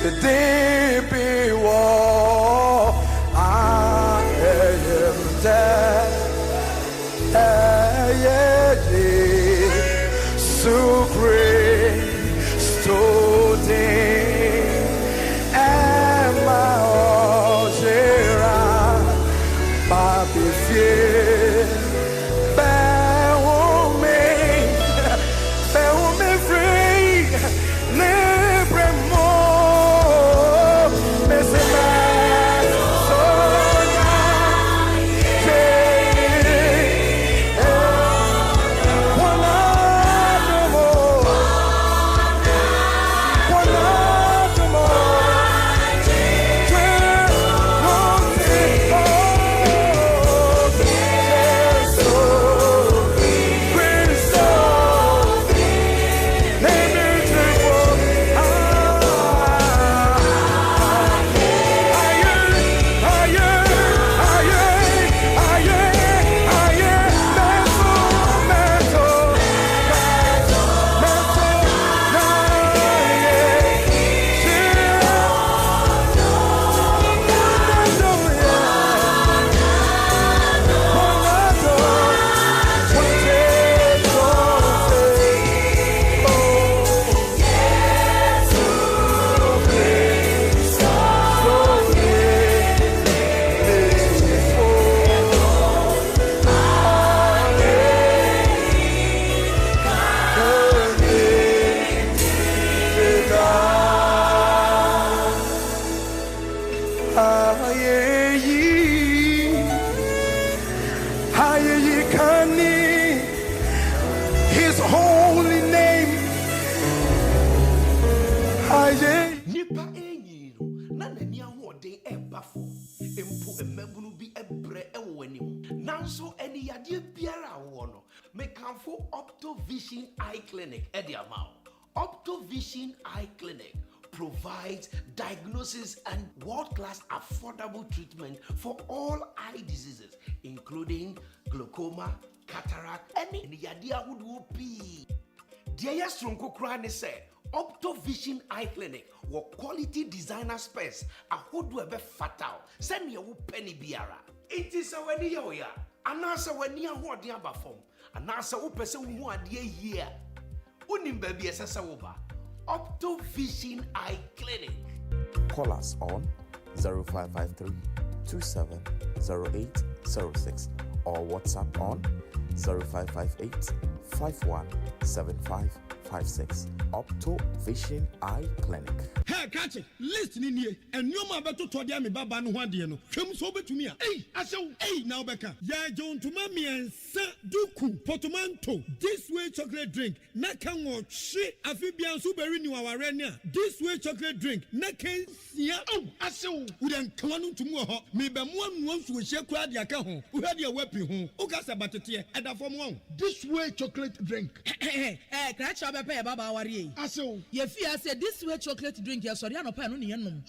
deep war. I am dead. So great, so deep. And my Ojera, Baby Fear, bear me free, never more. Missing man, so His holy name. Nipa enyiro na nani ahode ebafo empo emabunu bi ebre ewonim nanso eni yade biara wo no mekanfo Optovision Eye Clinic ediamao. Optovision Eye Clinic provides diagnosis and world-class affordable treatment for all eye diseases, including glaucoma, cataract, and yadia would be. Dear Stronko Krani said, Optovision Eye Clinic, what quality designer space, a hood webe fatal, send me a penny biara. It is a when ya, and answer when you want the abafom, and answer who person who are dear year. Unim baby as a sawoba. Optovision Eye Clinic. Call us on 0553 270806 or WhatsApp on 0558 517556. Optovision Eye Clinic. Hey, catch it. Listen in here. And you ma beto to dia me baba no hwade no. Hwem so betumi a. Hey, asew. Hey, now beka. Ya John to mami ensa duku portmanteau. This way chocolate drink. Na kan wo hwe afibia so beri ni waware ne a. This way chocolate drink. Na kan sia. Oh, asew. Wo den kan no tumu ho. Me be mo anu nsu hye kura dia ka ho. Wo hwade wepi ho. O ka sa batete e da fom ho. This way chocolate drink. Crash up pay baba aware. Asew. Ye fia say this way chocolate drink ya sorry no pa no ne yenom.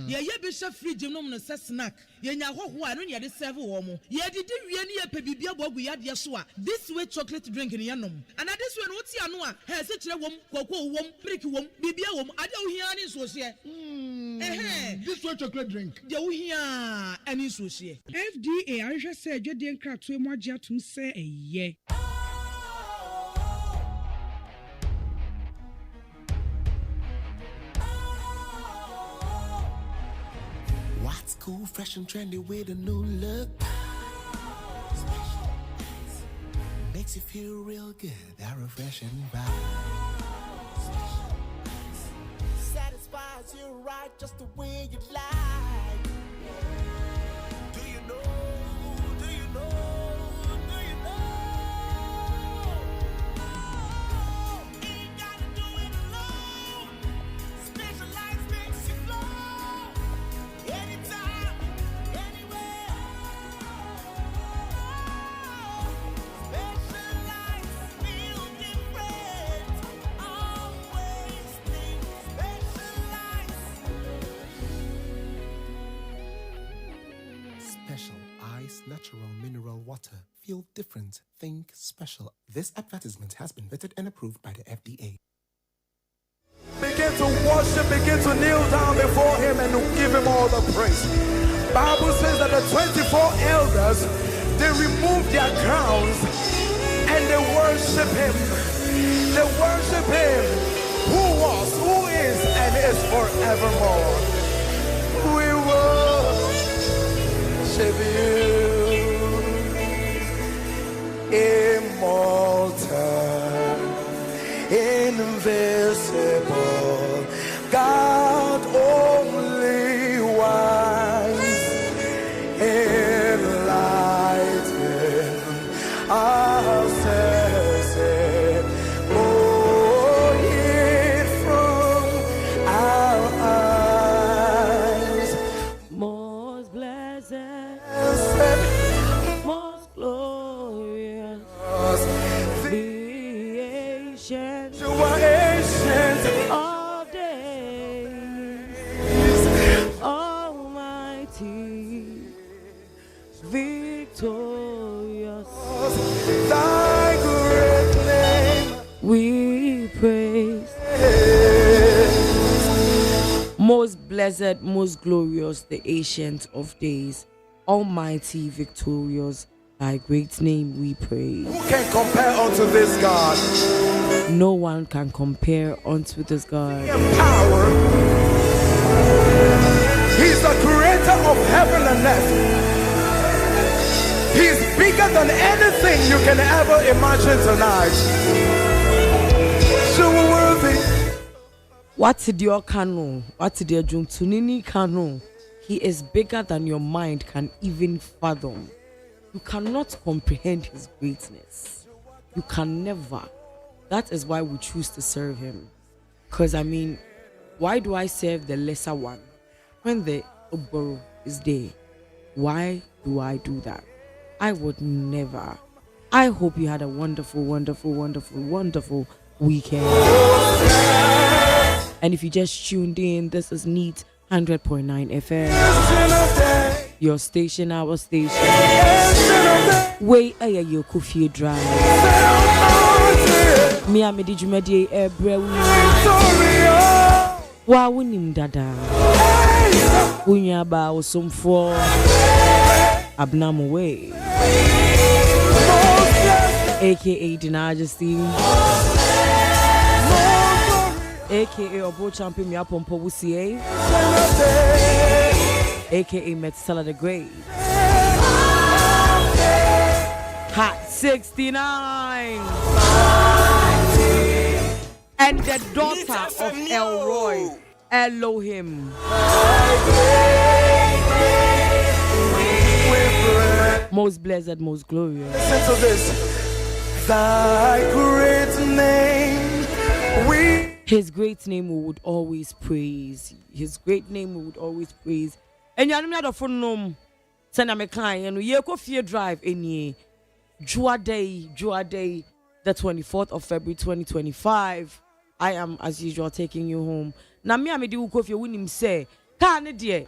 Ye be hwe fridge nom no se snack. Ye nya hoho a no ne ye de serve wo mo. Ye didi wie ne ye pe bibia bogu ya de so a. This way chocolate drink ne yenom. And this way no ti ano a, he se kire wom, koko wom, brick wom, bibia wom, ade wo hia ne so hye. This way chocolate drink. De wo hia ani so hye. FDA ahwehwe se adwede nkratoe mo agye atum se eye. What's cool, fresh and trendy with a new look? Makes you feel real good, that refreshing vibe. Satisfies you right just the way you like. Do you know? Do you know? Do you know? Ain't gotta do it alone. Specialized makes you flow. Anytime, anywhere. Specialized feel different. Always think specialized. Special Ice Natural Mineral Water. Feel different. Think special. This advertisement has been vetted and approved by the FDA. Begin to worship, begin to kneel down before him and give him all the praise. Bible says that the 24 elders, they remove their crowns and they worship him. They worship him who was, who is, and is forevermore. We worship you, immortal, invisible, God only wise, enlighten our senses, oh, hid from our eyes. Most blessed, most glorious, the ancient You are ancient of days, almighty, victorious. thy great name. We praise. Most blessed, most glorious, the ancient of days, almighty, victorious, thy great name we praise. Who can compare unto this God? No one can compare unto this God. In power. He's the creator of heaven and earth. He's bigger than anything you can ever imagine tonight. So worthy. What did your canon? What did your Juntunini canon? He is bigger than your mind can even fathom. You cannot comprehend his greatness. You can never. That is why we choose to serve him. Because I mean, why do I serve the lesser one when the Oboro is there? Why do I do that? I would never. I hope you had a wonderful, wonderful, wonderful, wonderful weekend. And if you just tuned in, this is Neat 100.9 FM. Your station, our station. Way a yo coffee drive. Me a me di jumadi ebre wa wunim dada. Unya ba osomfo ABENA MOET, aka Dinajesty, aka Obo Champion Mi Apompo Wusie, aka Metzela the Great, Hot 69, and the daughter of Elroy, Elohim. Most blessed, most glorious. Listen to this. Thy great name we. His great name we would always praise. His great name we would always praise. And you know the phone nom. Send me client and we go FIE drive any Jua Day, the 24th of February 2025. I am as usual taking you home. Na me amedi uko FIE winim say ka ne de.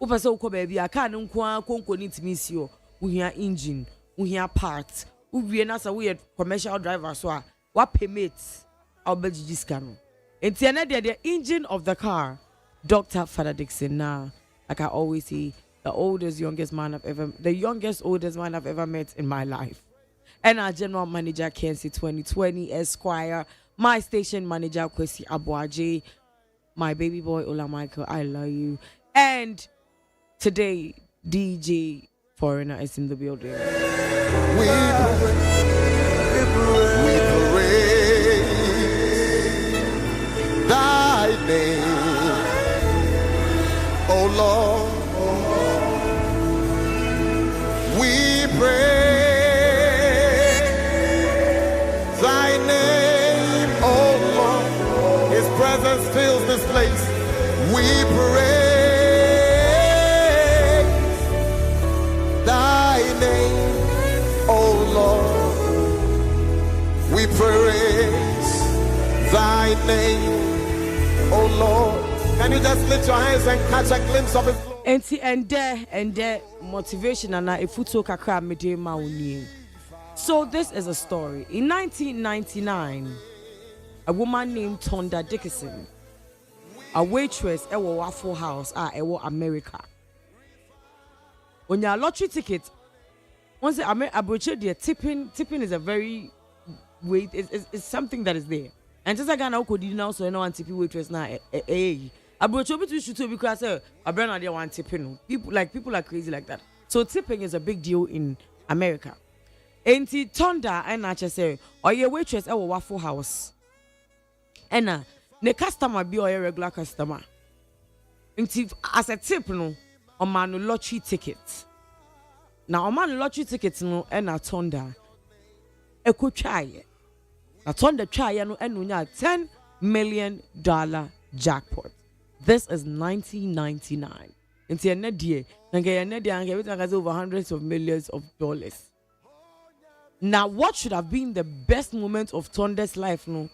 Upasa uko baby aka ne nko konko ni timisio. We hear engine, we hear parts. We na sa we commercial driver so what permits our budget scan. And the engine of the car, Dr. Father Dixon. Now, like I always say, the oldest oldest man I've ever met in my life. And our general manager, Kensi 2020 Esquire, my station manager, Kwesi Abuaje, my baby boy, Ola Michael, I love you. And today, DJ Foreigner is in the building. We praise thy name, O Lord. We praise thy name, O Lord. His presence fills this place. We praise thy name, O Lord. We praise thy name, O Lord. Can you just lift your hands and catch a glimpse of his glory? And there motivation and a photo kakra mede ma uni. So this is a story. In 1999, a woman named Tonda Dickinson, a waitress at Waffle House at America. When your lottery ticket, once I butchered the tipping is a very weight. It's something that is there. And just like I know, could you now so I know one tipping waitress now. I butchered between shoot because I burn idea one tipping. People are crazy like that. So tipping is a big deal in America. And Tonda and I just say, or your waitress at Waffle House. And the customer be or a regular customer. And as a tip, no, on my lottery ticket. Now, on my lottery ticket, no, and a Tonda, a could try. A Tonda try, no, and we have $10 million jackpot. This is 1999. And the end year, and get an idea, and get over hundreds of millions of dollars. Now, what should have been the best moment of Tonda's life, no?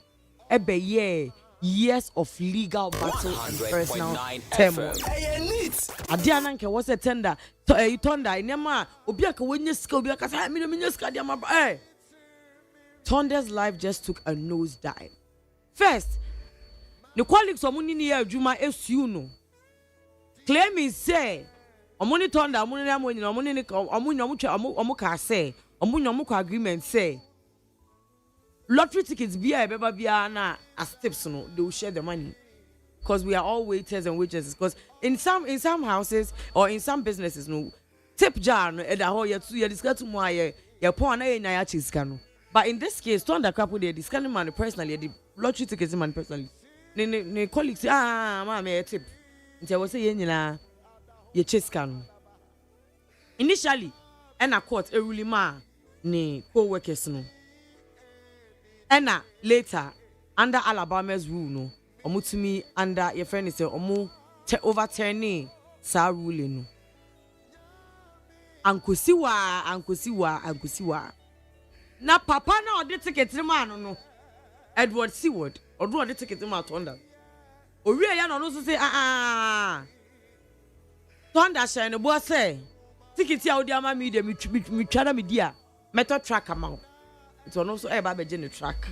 Years of legal battle and personal turmoil. Adiananke was a tender. Tonda, Nema, Obiaka, when you school, Obiaka, I mean, hey. Tonda's life just took a nosedive. First, the colleagues of Munini Juma Esuno claim is say, Omuni Tonda, Omuka say, Omuka agreement say. Lottery tickets be na as tips, no, they will share the money because we are all waiters and waitresses. Because in some houses or in some businesses, no tip jar no the whole you discuss to more your pawn na chiscano. But in this case, Tonda couple they discuss money personally, the lottery tickets man personally. Ne colleagues mama a tip. Nti I was say nyina ye chiscano. Initially, and a court a really ma ne co-workers no. And later, under Alabama's rule, no, omutumi under your friend is overturning sa ruling no. Ankusiwa. Na papa na odi ticket man no. Edward Seward, odo odi ticket man Tonda. Owie ya no so say Tonda shine bo say ticket ya odi ama me de me twada me dia meto track amount. It was also a baby the track.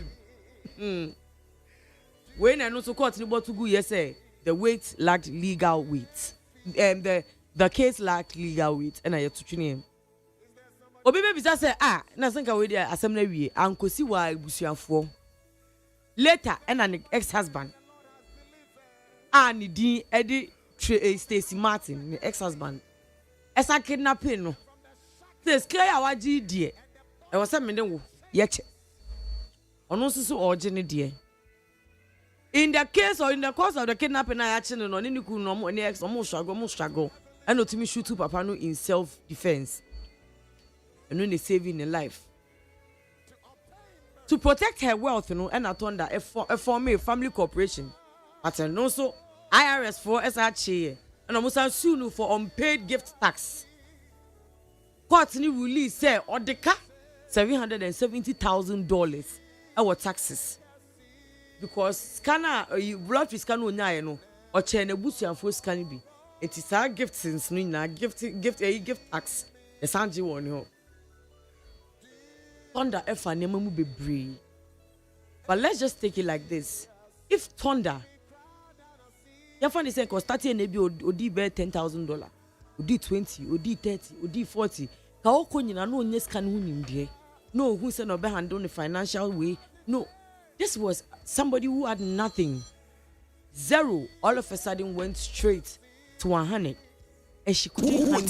When I know so court about to go, yes, the weight lacked legal weight. The case lacked legal weight, and I had to tune in. Obi baby say, na think we there assembly we anko si wa busuafo. Later, and an ex-husband. Ni din Eddie Stacy Martin, the ex-husband. As I kidnapping no. Says clear our GD. I was a minute. Yet, on also so origin dear. In the case or in the course of the kidnapping, I actually no any could no any ex almost struggle, and not to me shoot to Papa no in self-defense. And when they saving a life. To protect her wealth, you know, and I turned that a form a family corporation. But and also IRS for SRC and almost soon for unpaid gift tax. Court ni release say or the car. $770,000 our taxes because scanner blood scanner no or chain a boost and for scanning be it is our gift since no na gift tax the sanji one ho Tonda efa nemu mu bebre. But let's just take it like this. If Tonda you find the say cause starting maybe odi be $10,000 odi 20 odi 30 odi 40 ka okonyina no onye scan hu nimde. No, who said no handle the financial way. No, this was somebody who had nothing. Zero. All of a sudden went straight to 100. And she couldn't handle it.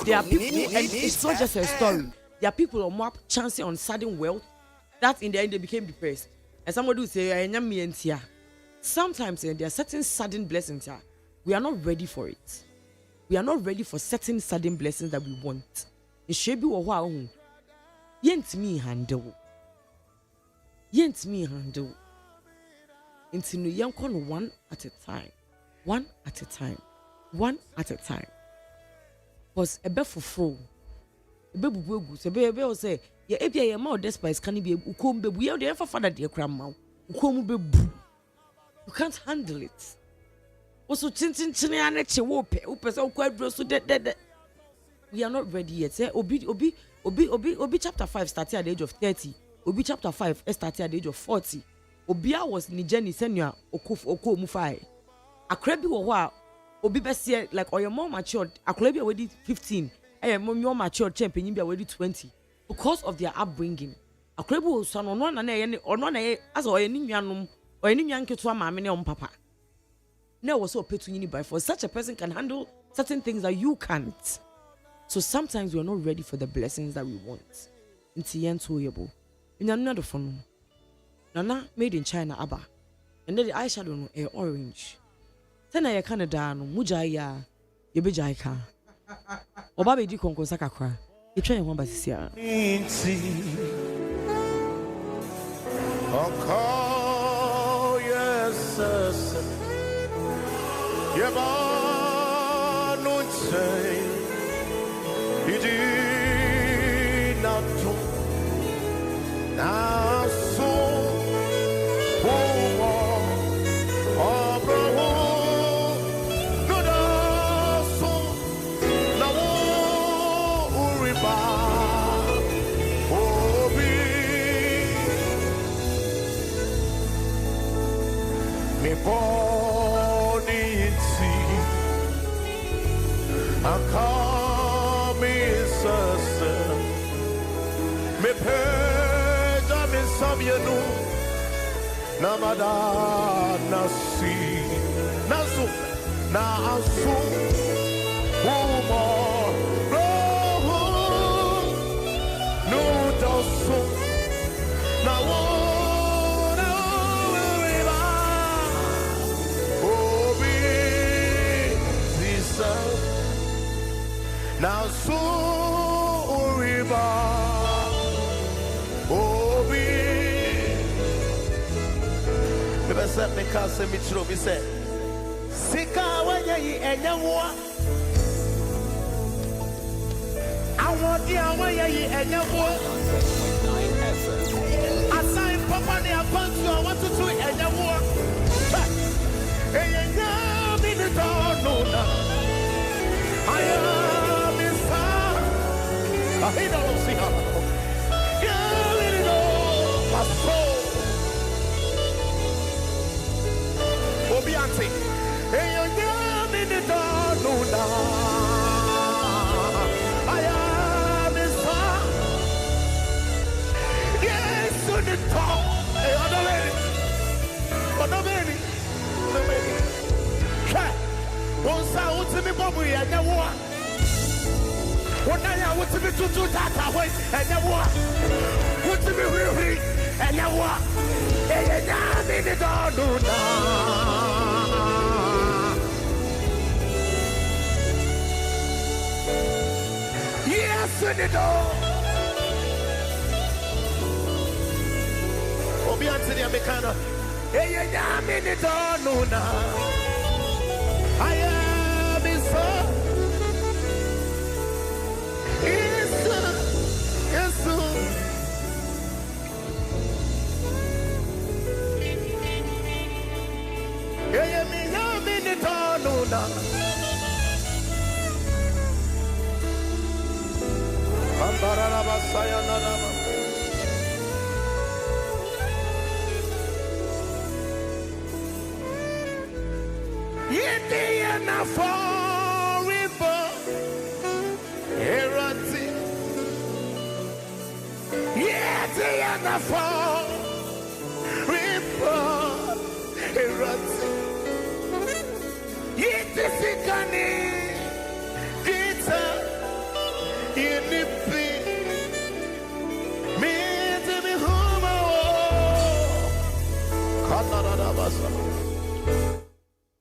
There are people, and it's not just a story. There are people who more chancing on sudden wealth that in the end they became depressed. And somebody will say, sometimes there are certain sudden blessings. We are not ready for it. We are not ready for certain sudden blessings that we want. It should be what yent me handle. Into no young con one at a time. Was a bed for full. A baby will say, yeah, if you are more despise can be ukom be we are there for father dear grandma. Ukom be boo. You can't handle it. Also, chin and wope, so dead. We are not ready yet. Say Obi chapter 5 started at the age of 30. Obi chapter 5 started at the age of 40. Obia was ni Jenny senior oko mufai. Akrebi wo obi bese like or your more matured. Akrebi already 15. More matured champion be already 20 because of their upbringing. Akrebi was son on one and as or any nyanum or any young kid to a mammy on papa. Now was so petuni by for such a person can handle certain things that you can't. So sometimes we are not ready for the blessings that we want. It's the end to yebo. In another phone. Nana made in China Abba. And then the eyeshadow no orange. Then I Canada no mujaya yebejaika. Oba be di konko sakakra. You try one basisia. Oh, yes, yes. Yeba no say. You did not do. Now so. Namada nasi nasu nasu umo roho nudosu na wona weba obi zisa nasu uriba Set me cast me through. Me say, Sika when you enyewa. I want you when you enyewa. Assign Papa ne apart you. I want to do enyewa. Hey, enyewa me the door no. I am inside. I don't see how. Yeah, me the door. My soul. Obianti, hey, you're in the door, no, I am his son. Yes, to the top. Hey, other lady, but no baby, no baby. Cat, once I want to be Bobby and the war. One night I want to be too that away and the war. Want to be really and the war. Hey, you're in the door, no. Yes, in the door. Obi Anthony Americana. Hey, I'm in the door, no, I am his son. Yes, yes, hey, I'm in the door, no, Indiana forever, Erati. Indiana forever, Erati. Yetisikani, Gita, Yenipi.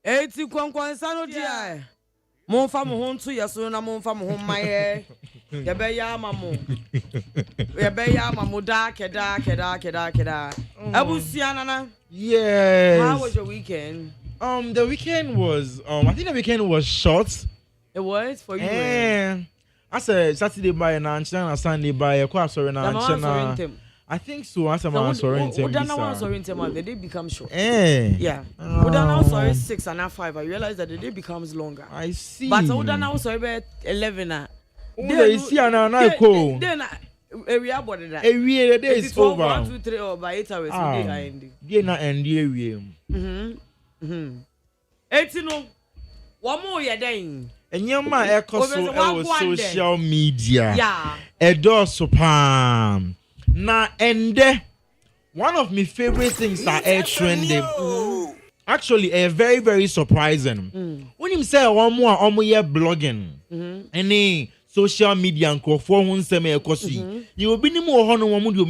Eti kwankwansa no dia. Momfa mo ho nto yeso na momfa mo ho maye. Ye be ya mamo. Ye be ya mamo da keda. Abusia nana. Yes. How was your weekend? The weekend was I think the weekend was short. It was for you. I said Saturday by and Sunday by sorry na. I think so. As I'm sorry, the day becomes short. Yeah. Now sorry 6 and not 5. I realize that the day becomes longer. I see. But now sorry 11. They see now cool. Then area body that. The day is over. 1, 2, 3 or by 8 hours. They not end the area. Etino. One more year then. And your man echo social media. Yeah. Edo Pam. Na ende. One of my favorite things that are trending. Actually, very, very surprising. When you say one more blogging, any social media and for one semi ekosi, you will be no more honor one would you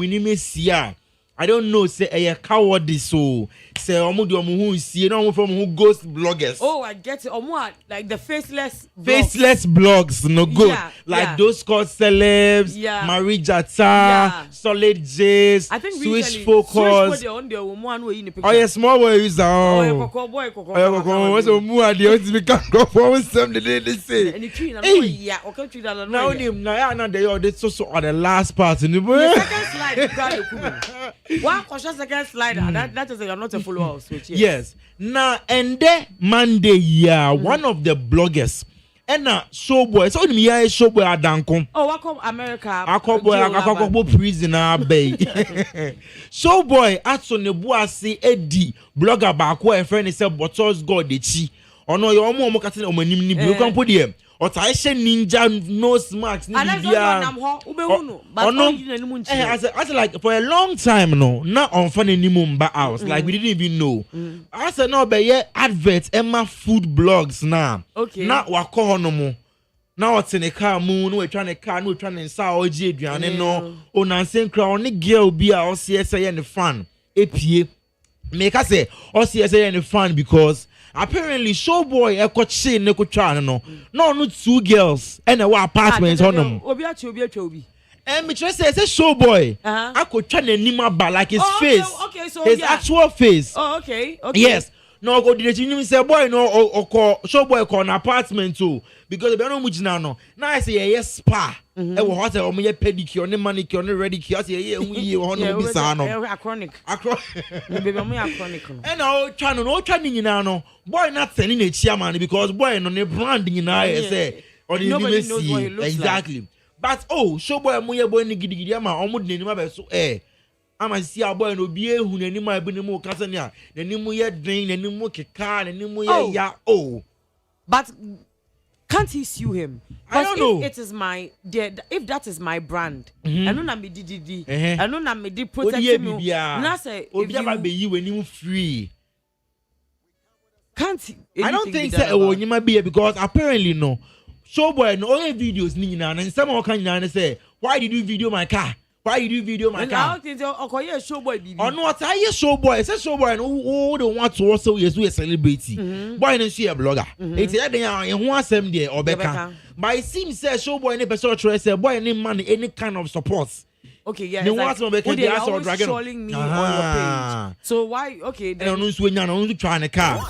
I don't know, say a coward so say omudu who see no from who ghost bloggers. Oh, I get it. Like the faceless blogs, no good. Yeah, like those called celebs, Marie Jata, Solid J's, I think Switch Focus. Oh yes, small boy is boy. What's a more to become for some the day they say. And yeah, okay, now they so on the last part in the second slide. One cautious second slide. That is you're not a follower of Switch. Yes. Now and then Monday, one of the bloggers. And showboy, so me I showboy adanko. Oh, welcome America. Akobo prisoner bay. Showboy atso ne boase edi blogger baako e friend say Bottles God echi. Ono yo omo kate omanim ni bi kan podi Otaisha ninja nose marks ni bia. I said like for a long time not on funny nimumba house. Like we didn't even know. I said no but yeah adverts Emma food blogs now. Okay. Now wako honomo. Now what's in a car moon, we're trying to car, no trying to saw Adrian no on answering crown girl be our CSA and the fun. APA make us say or CSA and the fun because apparently showboy ekochi nekotwa no 2 girls and a apartment on them obi and me try say showboy akotwa nanim ba like his face so his actual face okay yes no go did you say boy no or showboy call an apartment too because they don't much now I say yes spa e wo hotel o me pedicure ne manicure ne pedicure say ye hu ye ho no bisa no chronic baby me chronic and no twa nyina no boy not sending a chairman because boy no ne brand nyina say or the name see exactly but showboy mo ye boy ni gidigidi ama omo de nima be so ama see a boy no bi ehu nanima bi ne mo kasa ne a nanimu ye den nanimu keka nanimu ye ya but can't he sue him? I don't know. If that is my brand, I know na me di. I know na me di protect me. Na say if you be you when you free. Can't he? I don't think so. You might be because apparently no. Showboy no all videos ni na and some can na say why did you video my car? Why you do video my car? I think showboy bibi. Oh no, what I hear showboy. Say showboy no don't want to also yes we a celebrity. Boy no see a blogger. It's that they are who asem there or better. But it seems say showboy any person try say boy any money any kind of support. Okay, yeah. No want to make they are always showing me on your page. So why? Okay, then. No so nya no try na car.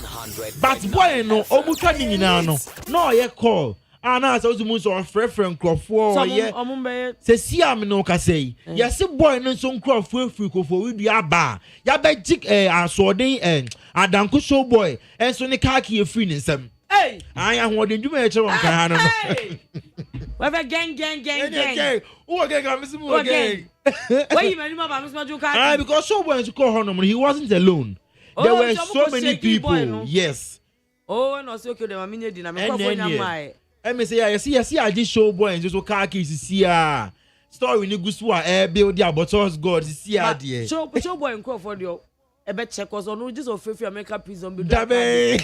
But boy no omu try ni na no. No ye call. Ana so to move on friend crofo yeah se si am no ka say yes boy no so crofo frikofo we dua ba ya be jik asodin adanko show boy enso ne car ki e free ni nsam anya ho de dwuma e che won kan ha no we be gang who gang am sim who gang why you many mama miss maju car because show boy to call hono he wasn't alone there were so many people yes no so okay dem aminye di na me crofo nya mai me say yes I just show boy and just car keys see story ni gusu a build their Bottles God see there show boy nko for the e be check us on just of free America prison be na the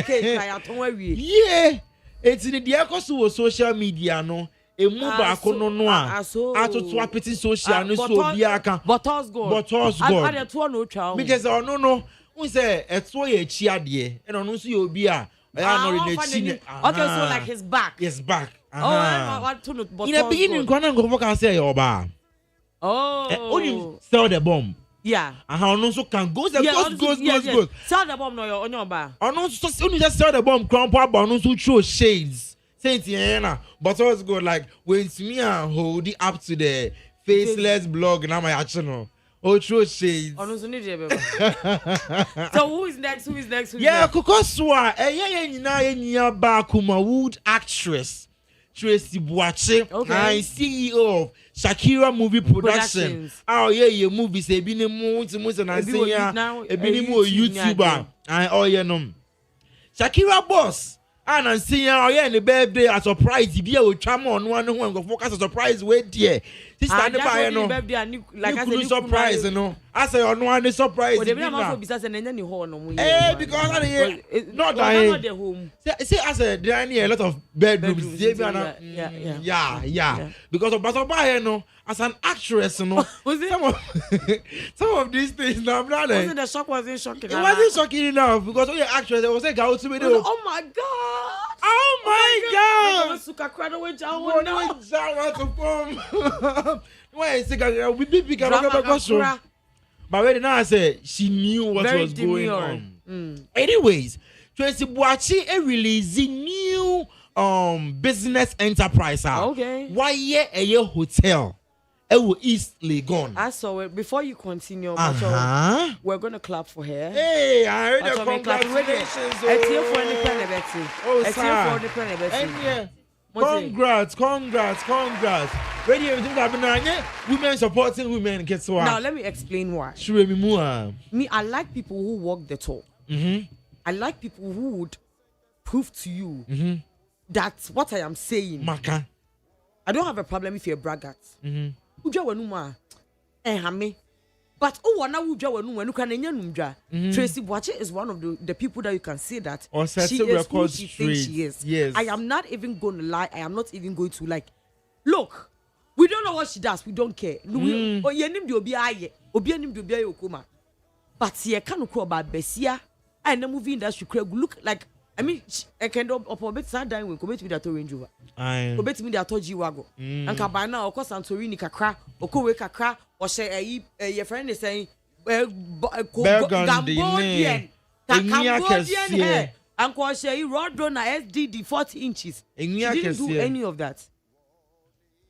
case I aton awie yeah it's in the akoso social media no emu ba akono no a atoto apeti social no so obi aka Bottles God I dey to no twa because no we say eto ye chi ade e no so ye obi a okay, so like his back. Yes, back. I want to know. In the beginning, can say your bar. Only sell the bomb. Yeah. No so can goes. Sell the bomb no on your bar. No so only just sell the bomb. Crumple, but no so throw shades. Saint Diana, but also good like when me and hold it up to the faceless blog. Now my channel. True shades. So who is next? Yeah, Kokoswa. Nyina bakuma wood actress. Tracy Buache, Okay. I'm CEO of Shakira Movie Production. Productions. Oh yeah, your movies a been mo and I Ebi say wo yeah, now, a been mo YouTube ni YouTuber. I oh yeah no. Shakira boss. And I'm saying oh yeah, the birthday a surprise. If you will tram on one who go focus a surprise wait there. This time the buy no. Like I You said, surprise, you know. I say on one surprise. Oh, they be also business and then you hold no. Because I not not the home. See, I said there are a lot of bedrooms. Yeah. Because of Basoba, no, as an actress, no, some of these things now, brother. Wasn't the shock wasn't shocking? It wasn't shocking enough because you're actress, they was like, "Go to me." Oh my god! Oh my god! Suka crowd with John. Why is it? We big show. But when now I said she knew what Very was going demure. on. Anyways, Tracy Buachi releasing new business enterprise. Okay. Why a hotel? East Legon. I saw it. Before you continue, Uh-huh. we're gonna clap for her. Hey, I heard Macho, the me clap. congratulations. It's here for the pen Betty. Oh, It's sir. here for the pen And Betty. yeah. What's Congrats. Radio everything happening. Women supporting women. Guess what? Now let me explain why. Sure, me more. Me, I like people who walk the talk. I like people who would prove to you that what I am saying. Maka. I don't have a problem if you're a braggart. Uja wenuma, hame. But now uja wenu can enyanumja. Tracy Buache is one of the people that you can say that Or set she the is who record she thinks straight. she is. Yes. I am not even going to lie. I am not even going to look. We don't know what she does. We don't care. But she can't go about Bessia and the movie industry look like. I mean, I can do upon sad dying when commit with that orange over. Commit me that toji wago. And can by now, of course, Santorini kakra, or Kowe kakra, or say your friend is saying, Cambodian, Cambodian hair, and Kwashe rod runner SDD 40 inches. She didn't do any of that.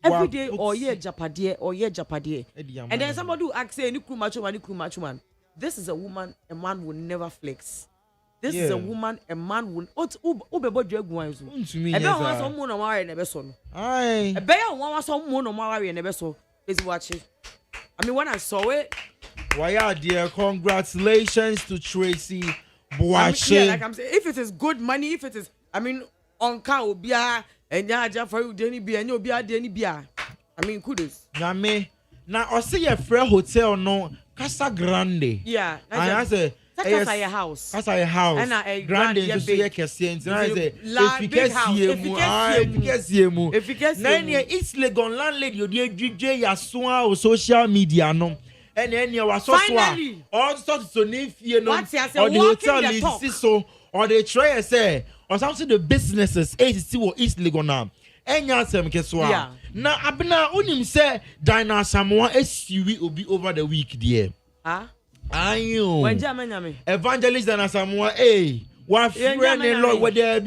Every day, or Japadie. And then somebody will ask, say, macho man. This is a woman, a man will never flex. This is a woman, a man will. Ubebo Jaguans. A bear wants some moon on wire and a vessel. A bear wants some moon on wire and a vessel. Is watching. I mean, when I saw it. Why are dear? Congratulations to Tracy Buache. Like I'm saying, if it is good money, if it is, I mean, on car will be a and Yaja for you, Denny be and you'll be a Denny Bia. I mean, kudos. Now, I see a fair hotel, no, Casa Grande. Yeah. I say. That's a house. That's a house. And a grand yeah, to see a Cassian. I say, if you get CMU, if you get 9 years, it's Legon landlady, you dear DJ Yasua or social media, no. And then you are so finally all sorts of if you know, or the hotel is so, or they try to say, or something the businesses, ACC or East Legon now. And you say, Keswa. Now, Abena, only say, Dinah Samoa SUV will be over the week, dear. Ayo. Evangelist and Samoa, hey, what friend and lawyer, what there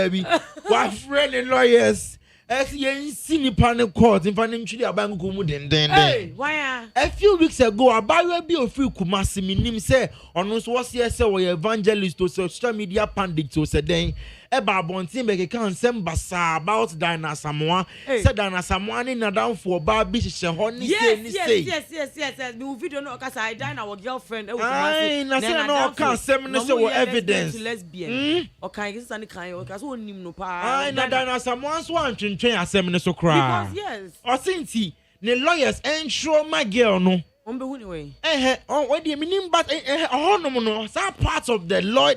be. What friend and lawyers, as you seen the panel court in financially a bank then. Why? A few weeks ago, a buyer be a few Kumasi minim say, on us was yes, or evangelist to social media pandit to say, then. Eba bontin be kan sem basa about Dinah Samoa said Dinah Samoa in down for Barbie she honey yes me video no cause I Dinah our girlfriend e na say no kan sem no say evidence lesbian o kan is an kan o cause onim no pa na Dinah Samoa so antwentwen asem ne so kra because yes o sinti ne lawyers ensure my girl no anyway. What do you mean? But no, that part of the law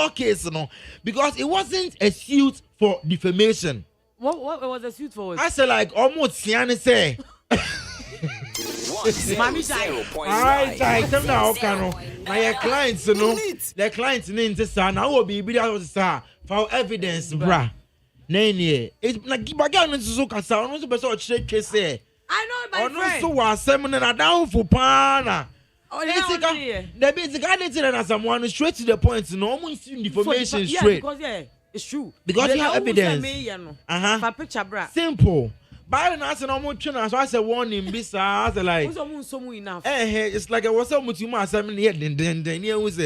case, no, because it wasn't a suit for defamation. What was a suit for? I said like almost Siane say. Alright, tell me how can my clients, you know, the clients need to say now will be that for evidence, bruh. Nene, it's like Gibagan is so concerned. Also, person say. I know my friend. So was seminar down for pana. The basic identity and someone straight to the point. No almost information straight. Because it's true. Because you have evidence. For picture, bra. Simple. But I said no more tuna. So I said warning. Besides, like enough. It's like I was so much more assembly here. Then here was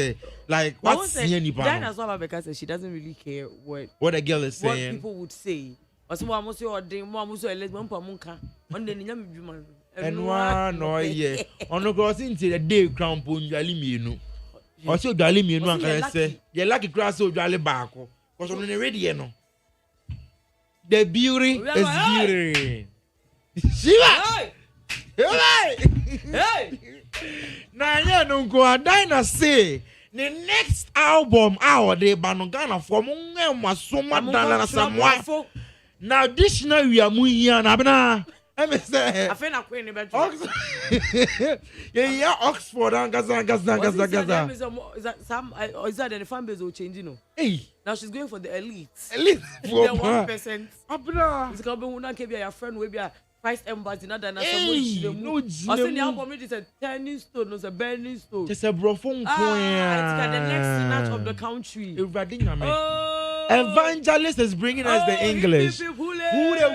like what's any Dinah's not because she doesn't really care what the girl is saying. What people would say. ɔsɛ mo amuso ɔden mo amuso lesbian mpa mo nka ɔno de nyame dwuma ɛnoa na ɔyɛ ɔno kɔ ɔsi nti the day crown po ndwale mienu ɔsi odwale mienu anka sɛ yɛ lucky kura sɛ odwale baako kɔsɔ no ne ready no the beauty is beauty shiva hey na yɛ no nko adan na say the next album our day Banogana for Munga Soma Dana Samoa. Now this now we are moving na bena. I feel like Queen yeah, Oxford and Gaza. Is that the fan base will change, you know? Hey, now she's going for the elite. Elite for 1%. Abra. It's gonna be your friend will be a Christ embassy, not than no. I said the album is a turning stone, it's a burning stone. Just a brofon. It's got the next snatch of the country. Evangelist is bringing us the English. Who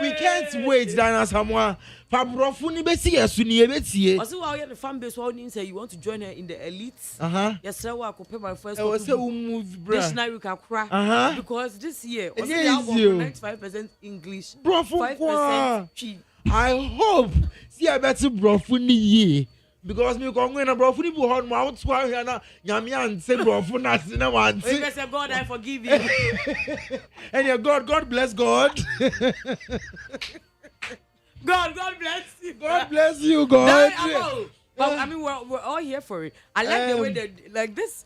we can't wait, Dana Samoa. Fabrofuni besi asuni ebeti. Also, while you're the fan base, one say you want to join her in the elite. Yes, sir. I could pay my first. I was say move, bro. This night we can cry. Because this year, also the album 95% English, 5% cheap. I hope see I better brofuni ye because me go when a brofuni bu hon ma out twa here na nyame say brofuna ase na wan say God I forgive you. And your God bless God. God bless you. God bless you, God. But I mean we're all here for it. I like the way that like this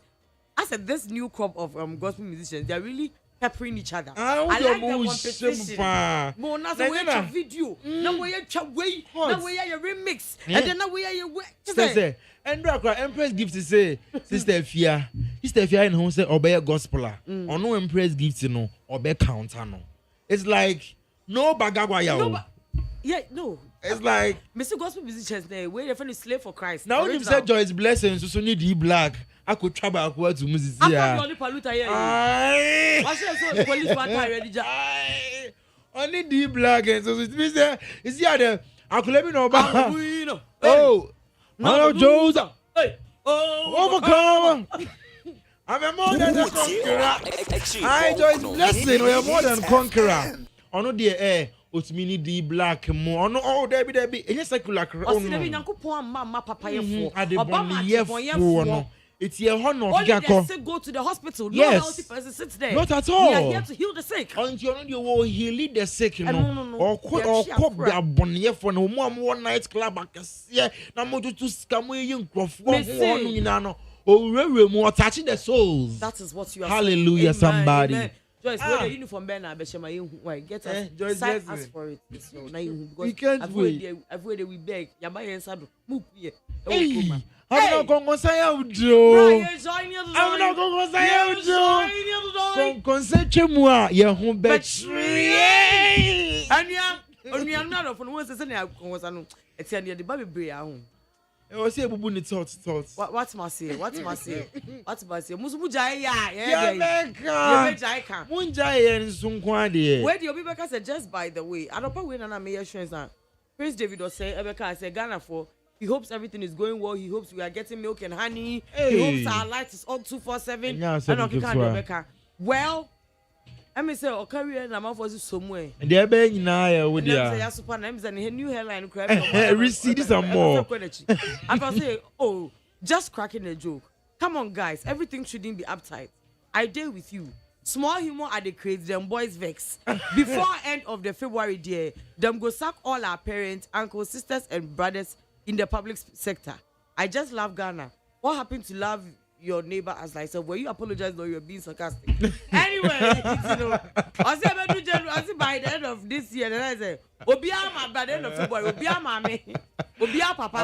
I said this new crop of gospel musicians, they're really peppering each other. I like the competition. But now we have a video. Now we have a way. Now we have a remix. And then now we have a way. And Empress gift to say, Sister FIE in home say obey a gospeler. Or no Empress gift no obey counter no. It's like no bagagwa. Yeah, no. It's like Mr. Gospel musicians there. We're definitely slave for Christ. Now when you say Joyce blessings, so need black. I could travel across to music. I'm not the polluter here. I said police matter already. Only the black and so it means there is the I could let me know about. Oh, hello, Joseph. Hey, overcome. I'm a more than a conqueror. I Joyce blessing. We are more than conqueror. Oh no, dear air. Utmini di black mo no oh debi enye secular oh no debi nyankopon mama papa ye fo obama ye fo no it's your honor of Gako. Say go to the hospital. Yes. No healthy person sits there. Not at all. We are here to heal the sick. And you know you will heal the sick, you know. No. Or could be a bonnier for no more one night club. I can see. Now more to scam you crop. Oh, more touching the souls. That is what you are. Hallelujah, saying. Somebody. Amen. Joyce, wear the uniform banner, but get us. Joyce, sign us for it. So now we can't wait. I've waited. We beg. Yabai and Sadu. Move here. I'm not going to say out, Joe. I'm not going to say out, Joe. Concert moi, your home battery. And I'm not of one saying I was on. It's the baby bray home. I was able to thoughts. What's my say? Musumujaya, yeah, Munjaya and Sunquadi. Where do you be back? I said, just by the way, I don't know when I'm a friends. Prince David was saying, Ebeka said, Ghana for. He hopes everything is going well. He hopes we are getting milk and honey. He hopes our light is on 247. Well, I may say, or carry an amount for somewhere. And they're being now with the super names and a new hairline. Receive some more. I can say, oh, just cracking a joke. Come on, guys. Everything shouldn't be uptight. I deal with you. Small humor at the crates, them boys vex. Before end of the February day, them go sack all our parents, uncles, sisters, and brothers in the public sector. I just love Ghana. What happened to love your neighbor as I said? Well, you apologize though you're being sarcastic. Anyway, you know, I said by the end of this year, then I said, Obiama by the end of February, Obiama me, Obiama papa,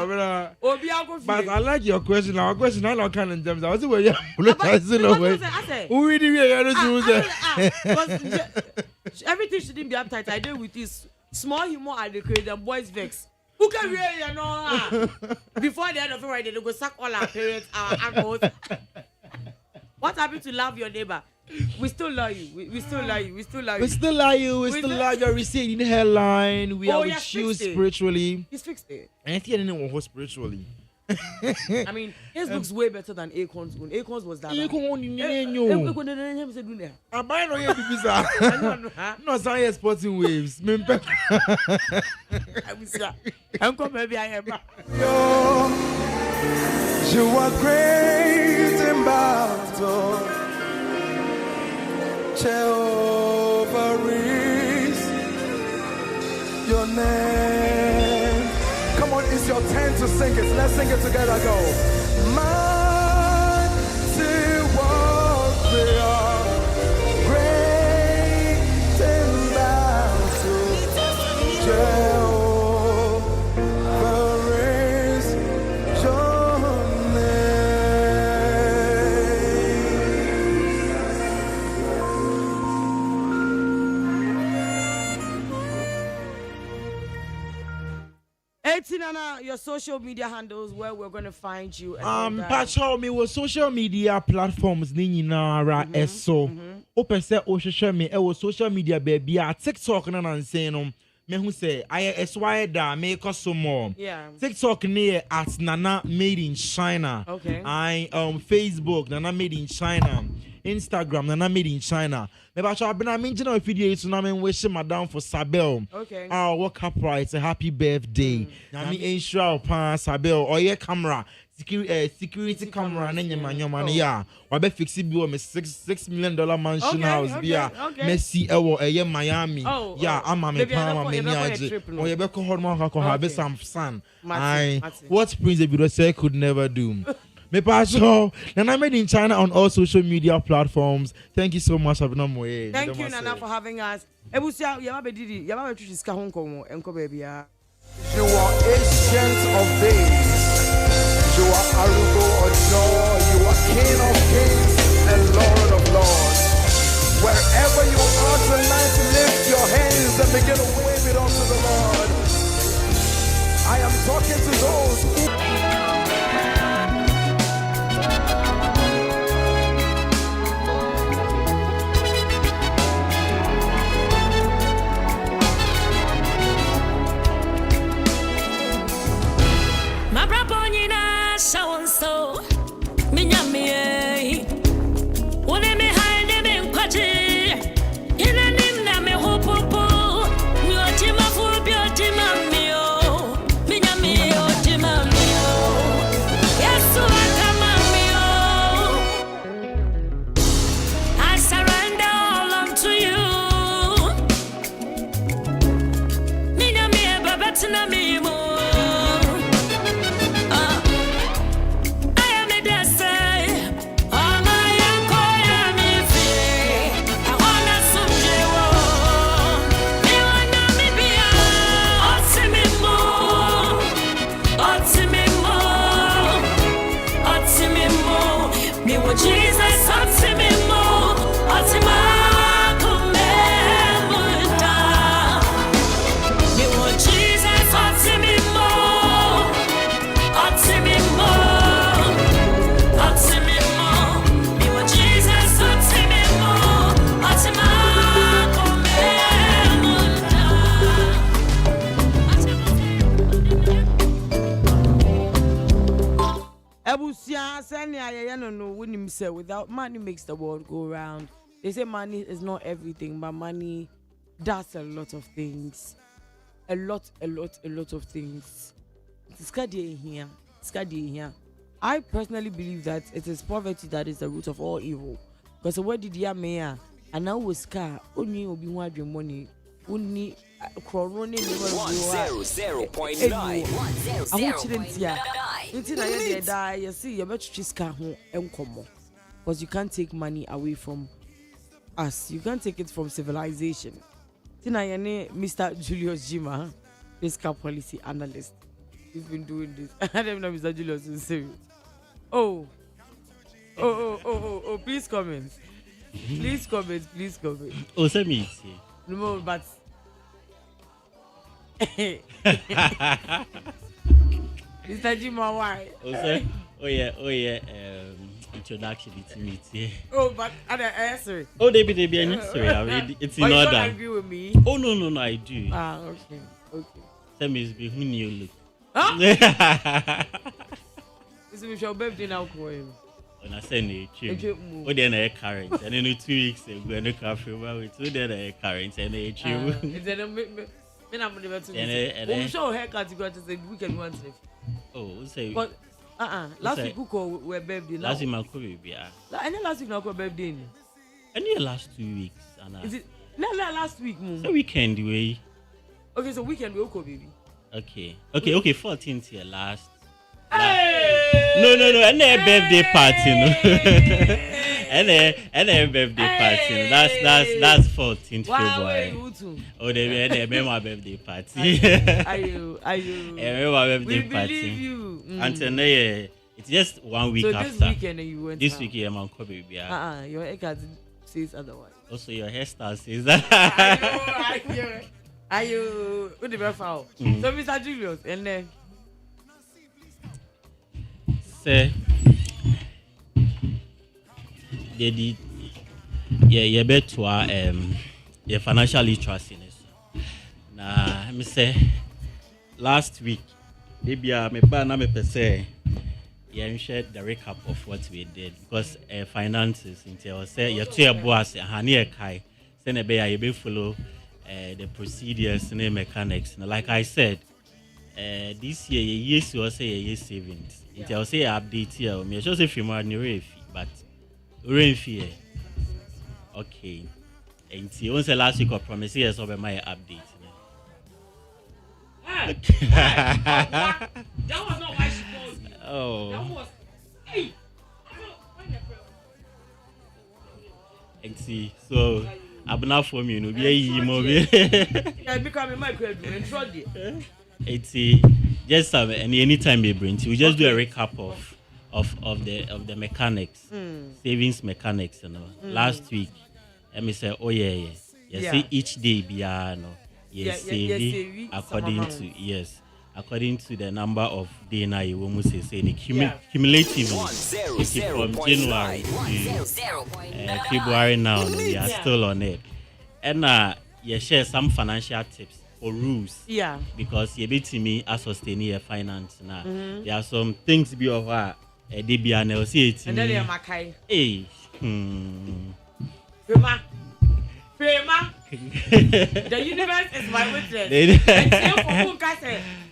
Obiama. But I like your question. Our question, I don't kind of terms. I was where you apologizing away. Who really everything shouldn't be uptight. I deal with this small humor at the crate and boys vex. Who can really know? Before the end of February, they go sack all our parents, our uncles. What happened to love your neighbor? We still love you. We still love you. We still love you. We still love you. We still love your receding hairline. We are with you spiritually. He's fixed it. And I think I didn't know spiritually. I mean, his looks way better than Acorn's own. Acorn's was that. Akon ni nenyo. Abai no ye bibisa. No say sporting waves. Mempe. Uncle baby I am. You are great in battle. Jehovah is your name. Come on, it's your turn to sing it. Let's sing it together. Go. Mighty warrior, great in battle. Jehovah is your Nana, your social media handles where we're going to find you. Pacho me with social media platforms ni nyinara eso. Open say o social me e wo social media baby a TikTok na nansen no. Me hu say I SY da me so more. Yeah. TikTok near at Nana Made in China. Okay. I Facebook Nana Made in China. Instagram Nana Made in China. Me ba cha been mention a video so na me wish madam for Sabel. Okay. Work up right. It's a happy birthday. Na me ensure pa Sabel or your camera. Security camera na nyama ya. Wa be fix bi o me $6 million mansion house bia. Messi e Miami. Yeah, ama me pa me niaje. O ye be ko hormone ka ko have some sun. What Prince Ebido say could never do. Me pasho, Nana Made in China on all social media platforms. Thank you so much, ABENA MOET. Thank you, Nana, for having us. Ebusia, you have a didi, you have a triska honko, enko baby. You are ancient of days. You are Arugo Ojo. You are King of kings and Lord of lords. Wherever you are tonight, lift your hands and begin to wave it unto the Lord. I am talking to those who... So, Minyami, when I may hide them in Quachi, in a name that may hope, your team of your team of mio, Minyami, your team of mio. Yes, so I come on mio. I surrender all unto you. Minyami, Babatina Mimo. Jesus, without money makes the world go round. They say money is not everything, but money does a lot of things. A lot of things. Here. I personally believe that it is poverty that is the root of all evil. Because what did you mayor and now was car only will be wondering money. Only corona 100.9. I want to die. You see, you better choose car home and come. Because you can't take money away from us. You can't take it from civilization. Mr. Julius Jima, fiscal policy analyst. He's been doing this. I don't know Mr. Julius is serious. Oh, please comment. Please comment. Oh, send me. No, but Mr. Jima, why? Oh yeah. Introduction to me. Oh, but other answer. Oh, they be sorry. It's in order. You don't agree with me? Oh no, I do. Okay. Tell me, who knew look? Huh? This is your birthday now, Koen. When I say no, oh, then I current, and then 2 weeks ago, no coffee with so then I current and a chill. Then I'm never to show haircut you got to say weekend once. Oh, say, but last week who were birthday. Last week, my COVID, yeah. And then last week, now, birthday. And the last 2 weeks, is it last week? So weekend, way. Okay, so weekend we go, baby. Okay, 14th here last. No, and a birthday party, no. and a birthday party. That's 14th February. Oh, they had my birthday party. Are you? My birthday party. Believe you. Until now, it's just 1 week after. So this weekend you went. This week, I'm on Kobe. Your haircut says otherwise. Also, your hairstyle says that. Are you? What the foul? So, Mr. Julius, and then. Say, they did, yeah, bet your financial literacy. Nah, me say, last week, maybe me ban me per se, yeah, shared the recap of what we did because finances, until say, your two boss, Hania Kai, send a bear, you be follow the procedures and the mechanics. Now, like I said, this year, yes, you say a year savings. I'll say update here. Me just say film on your fee, but fee. Okay. And see, once the last week I promise yes over my update. That was not why she called me. Oh. That was. Hey. And see, so I'm not for me, you know, be a movie. I become my credit and trod it's just anytime we bring, we just do a recap of the mechanics, savings mechanics, you know. Last week, let me say, oh yeah. See each day be saving according to the number of day now you almost say cumulatively from January to February now we are still on it, and you share some financial tips. Or rules, because you beat me as sustain your finance now. There are some things be of they be an LCA. And then they are Makai. Hey, Prema. The universe is my witness. And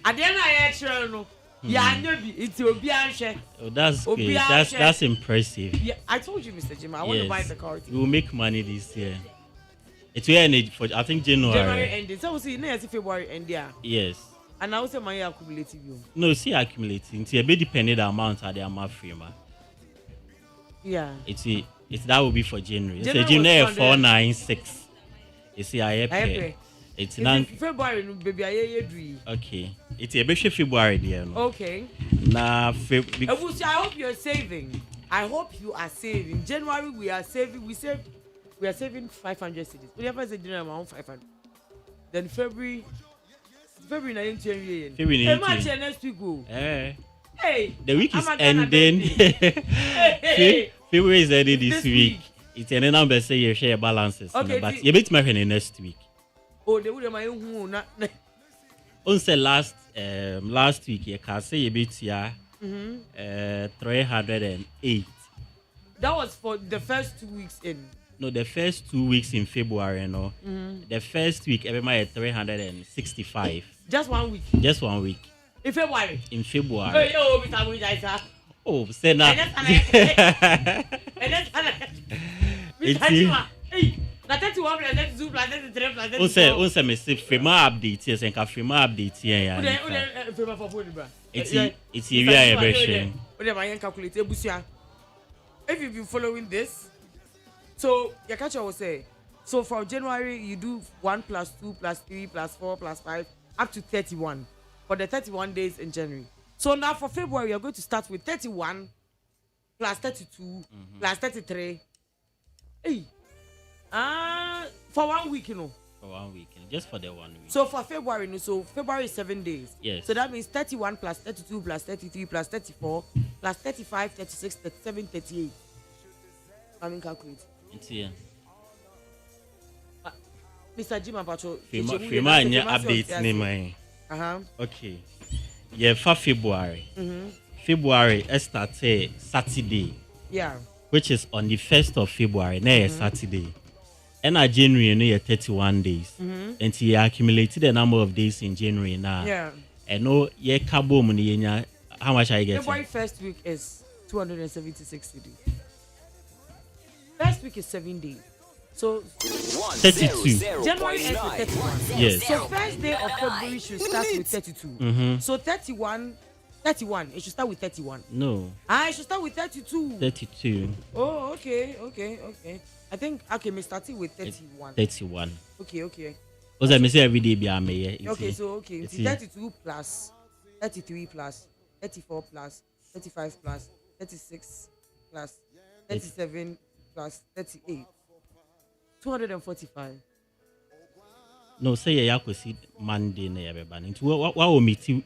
at the end I it's Obianche. Oh, that's good. That's impressive. Yeah, I told you, Mr. Jim, I want to buy the car. We will make money this year. It will end for I think January ending. So we see next February end there. Yes. And I also my accumulative you. No, see accumulating. It's a bit dependent amount at the amount free, man. Yeah. It's that will be for January. It's a January 496. You see, I pay. It's not February, baby. I agree. Okay. It's a bit February there. No? Okay. Now, I hope you're saving. I hope you are saving. January we are saving. We are saving 500 cities. We have said dinner around 500. Then February 19th. February 19th. Next week go. Hey. The week is ending. February is ending this week. It's a number say you share balances. Okay, but you bet my next week. Oh, they would my own not. On say last week you can say you bet 308. That was for the first 2 weeks in. No, the first 2 weeks in February, no. The first week, everybody had 365. Just 1 week. Just 1 week. In February. In February. Oh, say now. Hey, na 31 plus 32 plus 33 plus 34. On say me say FEMA update yes, and FEMA update here. FEMA for phone bra. It's area version. We dey my calculate ebusia. If you've been following this, so your catcher will say, so for January you do 1 plus 2 plus 3 plus 4 plus 5 up to 31 for the 31 days in January. So now for February you're going to start with 31 plus 32 plus 33. Hey. For 1 week, you know. For 1 week, just for the 1 week. So for February, so February is 7 days. Yes. So that means 31 plus 32 plus 33 plus 34 plus 35, 36, 37, 38. I mean, calculate. It's here. Mr. Jim Abacho. FEMA and your updates name. Uh-huh. Okay. Yeah, for February. February started Saturday, Yeah. which is on the 1st of February, na Saturday. And January, no, 31 days. And he accumulated the number of days in January now. Yeah. And no, yeah, cabo money, how much I get? February first week is 276 days. First week is 7 days. So 32. January ends with 31. Yes. So first day of February should start with 32. So 31, it should start with 31. No, It should start with 32. 32. Oh, okay. I think may start with 31. 31. Okay. What's that? Me say every day be a mayor. Okay, so it's 32 plus 33 plus 34 plus 35 plus 36 plus 37 plus 38. 245. No, say yeah, could see Monday na everybody. Into what will meet you?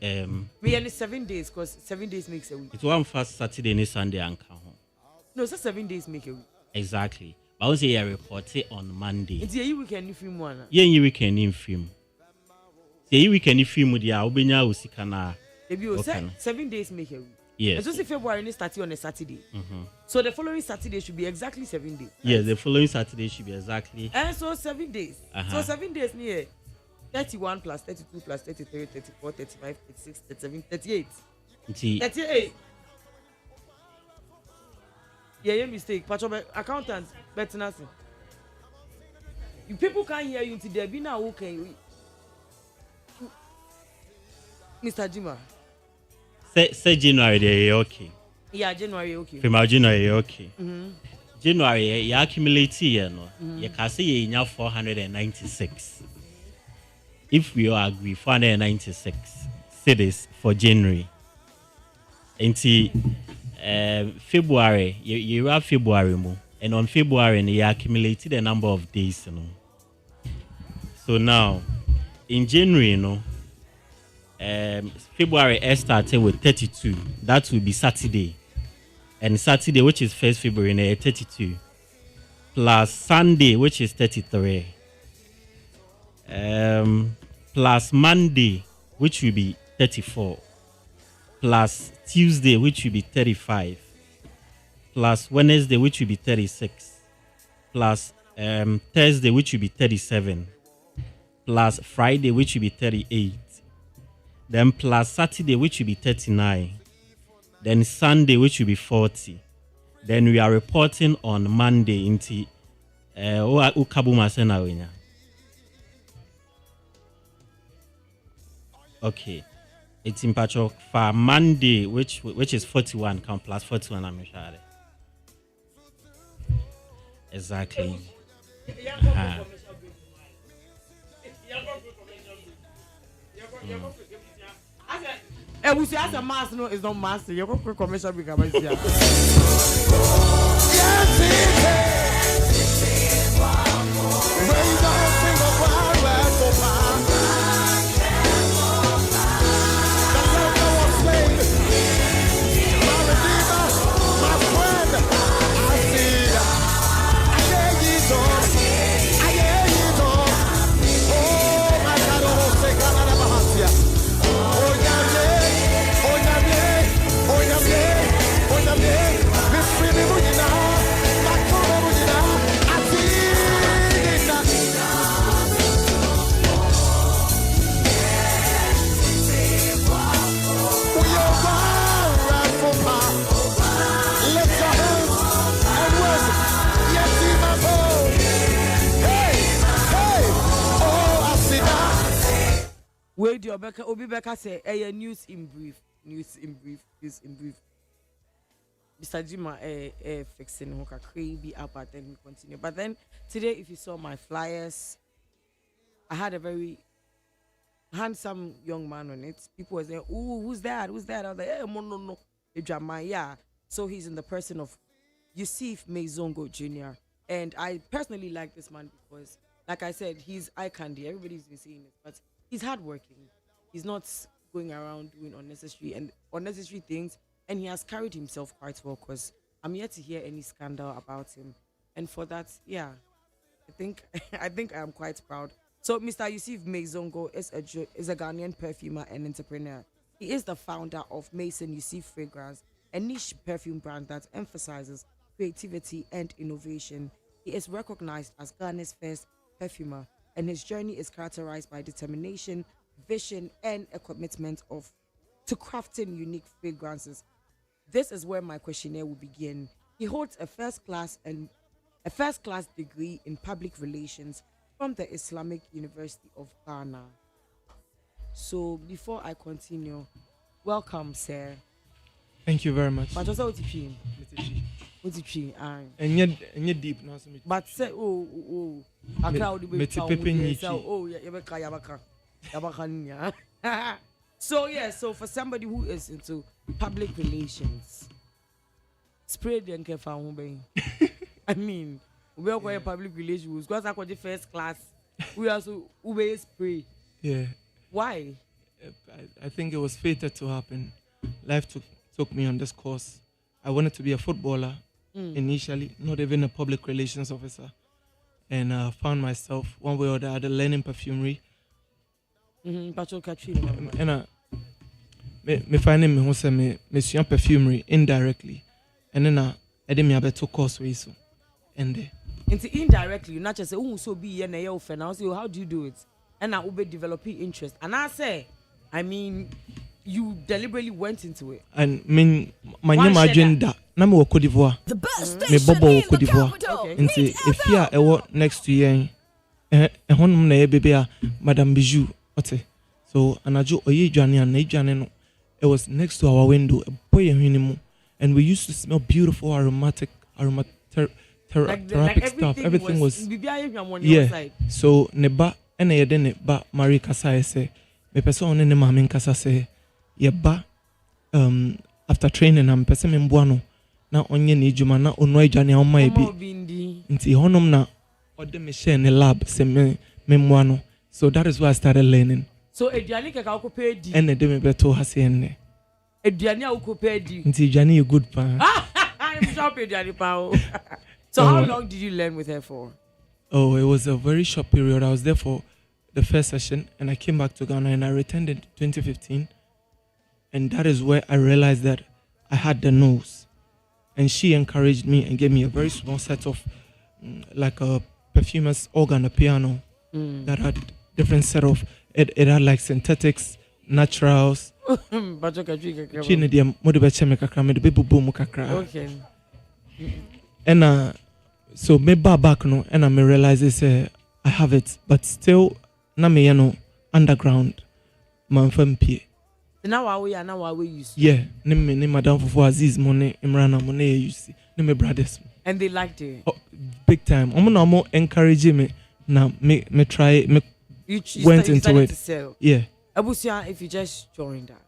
We only 7 days because 7 days makes a week. It's one first Saturday and Sunday and come home. No, it's 7 days make a week. Exactly. But I was say report it on Monday. It's a weekend film one. Yeah, you weekend in film. Say you weekend in film with ya obenya usikana. If you 7 days make a week. Yes. And so say February starting on a Saturday. So the following Saturday should be exactly 7 days. Yes, the following Saturday should be exactly. And so 7 days. So 7 days near 31 plus 32 plus 33, 34, 35, 36, 37, 38. 38. Yeah, mistake. Patrol accountant, better nothing. People can't hear you until there be now. Okay, Mr. Jima. Say January they okay. Yeah, January okay. From January okay. January you accumulate here no. You can say you have 496. If we all agree 496 cities for January. Until February, you have February more, and on February you accumulated a number of days, you know. So now, in January, you know, February started with 32. That will be Saturday, and Saturday, which is 1st February, 32, plus Sunday, which is 33, plus Monday, which will be 34. Plus Tuesday, which will be 35, plus Wednesday, which will be 36, plus Thursday, which will be 37, plus Friday, which will be 38, then plus Saturday, which will be 39, then Sunday, which will be 40. Then we are reporting on Monday into okay. It's in Patrick for Monday, which is 41, count plus 41, I'm sure. Exactly. We say as a mass, no, it's not mass. You're going to commercial big about Wait, your Becca, Obi Becca say, news in brief. Mr. Jima, fixing Hoka crazy up and then we continue. But then today, if you saw my flyers, I had a very handsome young man on it. People were saying, "Ooh, who's that? Who's that?" I was like, "Hey, no, drama, yeah." So he's in the person of Yusuf Mezongo Jr. And I personally like this man because, like I said, he's eye candy. Everybody's been saying it, but he's hardworking. He's not going around doing unnecessary things, and he has carried himself quite well. Because I'm yet to hear any scandal about him, and for that, yeah, I think I am quite proud. So Mr. Yusuf Mezongo is a Ghanaian perfumer and entrepreneur. He is the founder of Mason UC Fragrance, a niche perfume brand that emphasizes creativity and innovation. He is recognized as Ghana's first perfumer, and his journey is characterized by determination, vision, and a commitment to crafting unique fragrances. This is where my questionnaire will begin. He holds a first class degree in public relations from the Islamic University of Ghana. So before I continue, welcome, sir. Thank you very much. But also what you And yet deep now. but say a crowd will be So yeah, so for somebody who is into public relations, spray the nke I mean, we are going public relations because I got the first class. We also ube spray. Yeah. Why? I think it was fated to happen. Life took me on this course. I wanted to be a footballer initially, not even a public relations officer. And I found myself one way or the other learning perfumery. And me finding me who say me perfumery indirectly. And then I did me a better course with so. And indirectly, not just say, oh, so be and I say, how do you do it? And I will be developing interest. And I say, I mean, you deliberately went into it. And my agenda. Na me Cote d'Ivoire. The best Me station bobo in Cote the d'Ivoire. capital. Nti if ya ewo next to yen honum na ye bebe a Madame Bijou ote. So anajo oye dwane na dwane no it was next to our window a boy hwinimu and we used to smell beautiful aromatic therapeutic stuff. Everything was yeah. So neba ena ye de ne ba Marie Kasa say me person ne ma me Kasa say ye ba after training am person me mboa na onye na ejuma na onu adwane a oma ebi nti honum na ode me share ne lab se me mmoa no. So that is why I started learning. So eduane keka okope di ene de me beto ha se enne eduane a okope di nti eduane you good pa. I'm sure eduane pa. So how long did you learn with her for? Oh, it was a very short period. I was there for the first session and I came back to Ghana and I returned in 2015. And that is where I realized that I had the nose. And she encouraged me and gave me a very small set of like a perfumer's organ, a piano that had different set of it had like synthetics, naturals. Okay. And so me back no and I realize I have it, but still na me underground man pie. Now we use. Yeah, ne Madame Fufu Aziz money Imrana money use. Ne me brothers. And they liked it. Oh, big time. I'm encouraging me now. Me try me. You went into it. To sell. Yeah. Abusia, if you just joined that,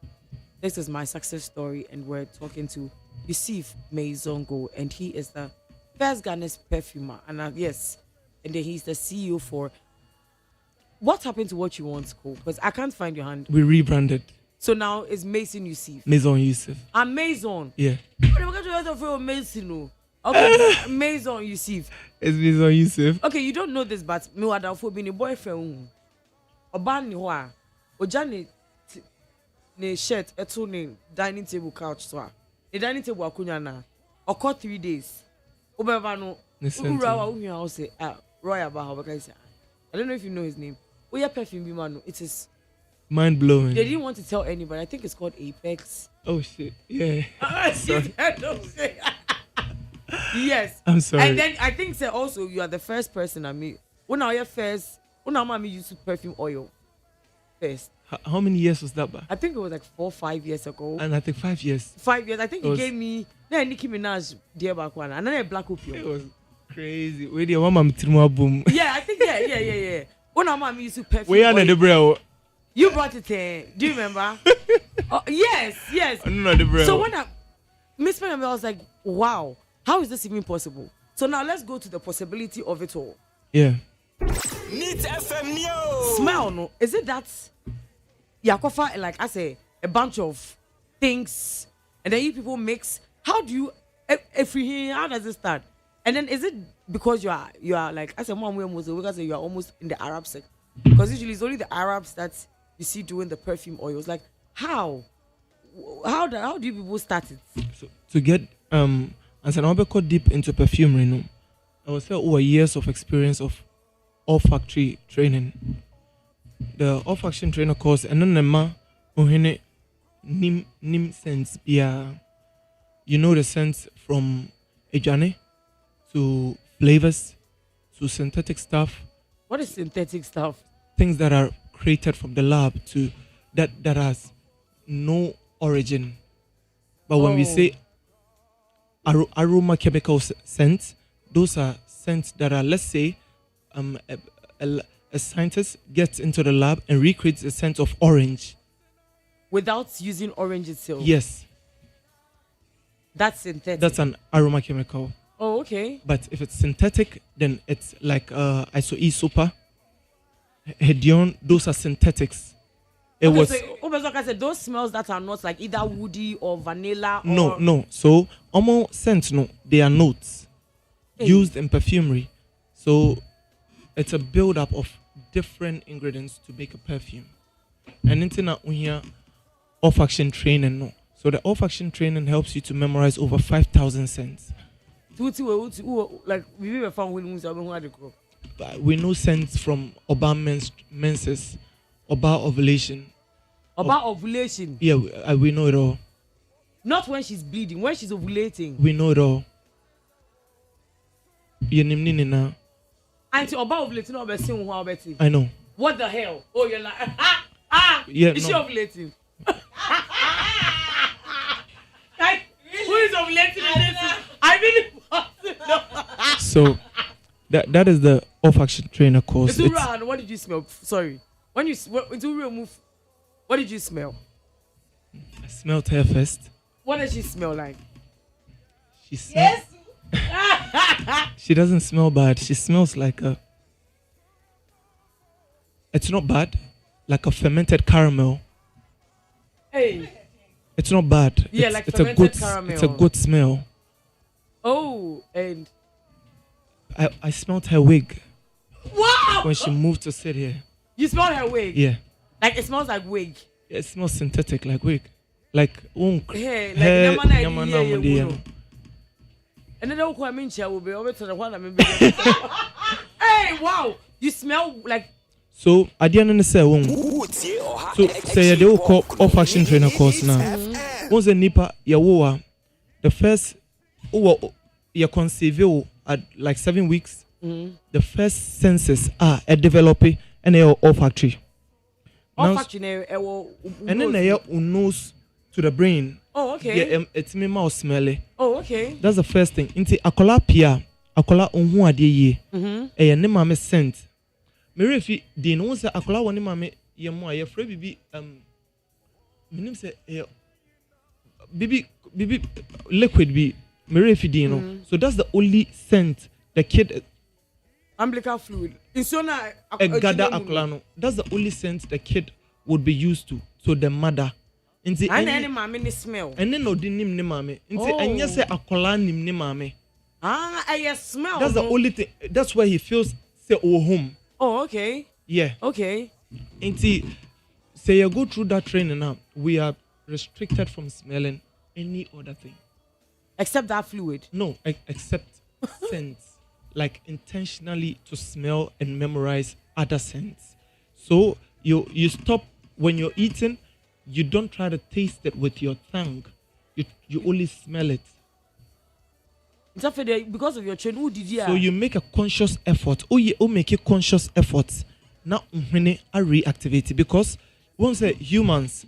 this is my success story, and we're talking to Yusuf Maizongo, and he is the first Ghanaian perfumer, and yes, and then he's the CEO for. What happened to what you once called? Because I can't find your hand. We rebranded. So now it's Mason Yusuf. Maison Yusuf. Maison. Yeah. Mason. Okay, Maison Yusuf. It's Maison Yusuf. Okay, you don't know this, but me wada for being a boyfriend. Oban ni hoa. Ojani ne shirt eto ne dining table couch so. The dining table akunya na. Oko 3 days. Obeba no. Urawa unya say Roy Abaha because I don't know if you know his name. Oya perfume bi man. It is mind blowing. They didn't want to tell anybody. I think it's called Apex. Oh shit. Yeah. Yes. I'm sorry. And then I think also you are the first person I meet. When I used perfume oil first. How many years was that back? I think it was like 4 or 5 years ago. And I think 5 years. 5 years. I think he gave me Nicki Minaj dear back one and then a black opium. It was crazy. Wait, your mama boom. Yeah, I think yeah. When I used to perfume. We are the bro. You brought it in. Do you remember? Yes. So when Miss Penham, I was like, wow, how is this even possible? So now let's go to the possibility of it all. Yeah. Neat FM News. Smell, no? Is it that Yakofa, like I say, a bunch of things, and then you people mix? How do you, how does it start? And then is it because you are like, I said, Mom, because you are almost in the Arab sector? Because usually it's only the Arabs that you see doing the perfume oils. Like, how how do you people start it? So to get and so now got deep into perfumery, no, I was over years of experience of olfactory training. The olfaction trainer course, and then the ma nim sense bia. You know the sense from ejane to flavors to synthetic stuff. What is synthetic stuff? Things that are created from the lab to that has no origin. But when we say aroma chemical scents, those are scents that are, let's say, a scientist gets into the lab and recreates a scent of orange. Without using orange itself? Yes. That's synthetic? That's an aroma chemical. Oh, okay. But if it's synthetic, then it's like iso-E super, hedion, those are synthetics. So those smells that are not like either woody or vanilla or... No. So, almost scents, no, they are notes used in perfumery. So, it's a build-up of different ingredients to make a perfume. And into that, we hear olfaction training, no. So, the olfaction training helps you to memorize over 5,000 scents. Like, we know scents from Oba menses, Oba ovulation. Oba ovulation? Yeah, we know it all. Not when she's bleeding, when she's ovulating. We know it all. Auntie Oba ovulating or Bessie who Betty? I know. What the hell? Oh, you're like, yeah, is she ovulating? Like, who is ovulating in this? I really want to know. So, that is the olfaction trainer course. What did you smell? Sorry. When you remove, what did you smell? I smelled her first. What does she smell like? Yes. She doesn't smell bad. She smells like a. It's not bad, like a fermented caramel. Hey. It's not bad. Yeah, it's, like it's fermented a good, caramel. It's a good smell. Oh, and I smelled her wig. Wow! When she moved to sit here. You smelled her wig? Yeah. Like it smells like wig. Yeah, it smells synthetic like wig. Like Hey, hair, like and then the will be over to the one I'm Hey, wow! You smell like. So I didn't say so say they will call olfaction trainer course now. Once a nipa the first you conceive at like 7 weeks. The first senses are a developing and a olfactory. Olfactory and then they nose to the brain. Oh, okay. Yeah, it's me mouth smelly. Oh, okay. That's the first thing. Into akola pia, akola unhu ade ye. Eh ne mame scent. Me refi di no say akola woni mame ye mo aye fra bibi minim say bibi liquid bi me refi di no. So that's the only scent the kid umbilical fluid. Insona gather akola no. That's the only scent the kid would be used to. So the mother. And any mame smell. And then no nim ni mame. And you say akola nim ni mame. I smell. That's the only thing. That's where he feels say home. Oh, okay. Yeah. Okay. And say you go through that training now, we are restricted from smelling any other thing. Except that fluid? No, except scents. Like intentionally to smell and memorize other scents. So you stop when you're eating, you don't try to taste it with your tongue. You only smell it. Because of your training, who did you? So you make a conscious effort. Make a conscious effort. Now I reactivate it because once humans,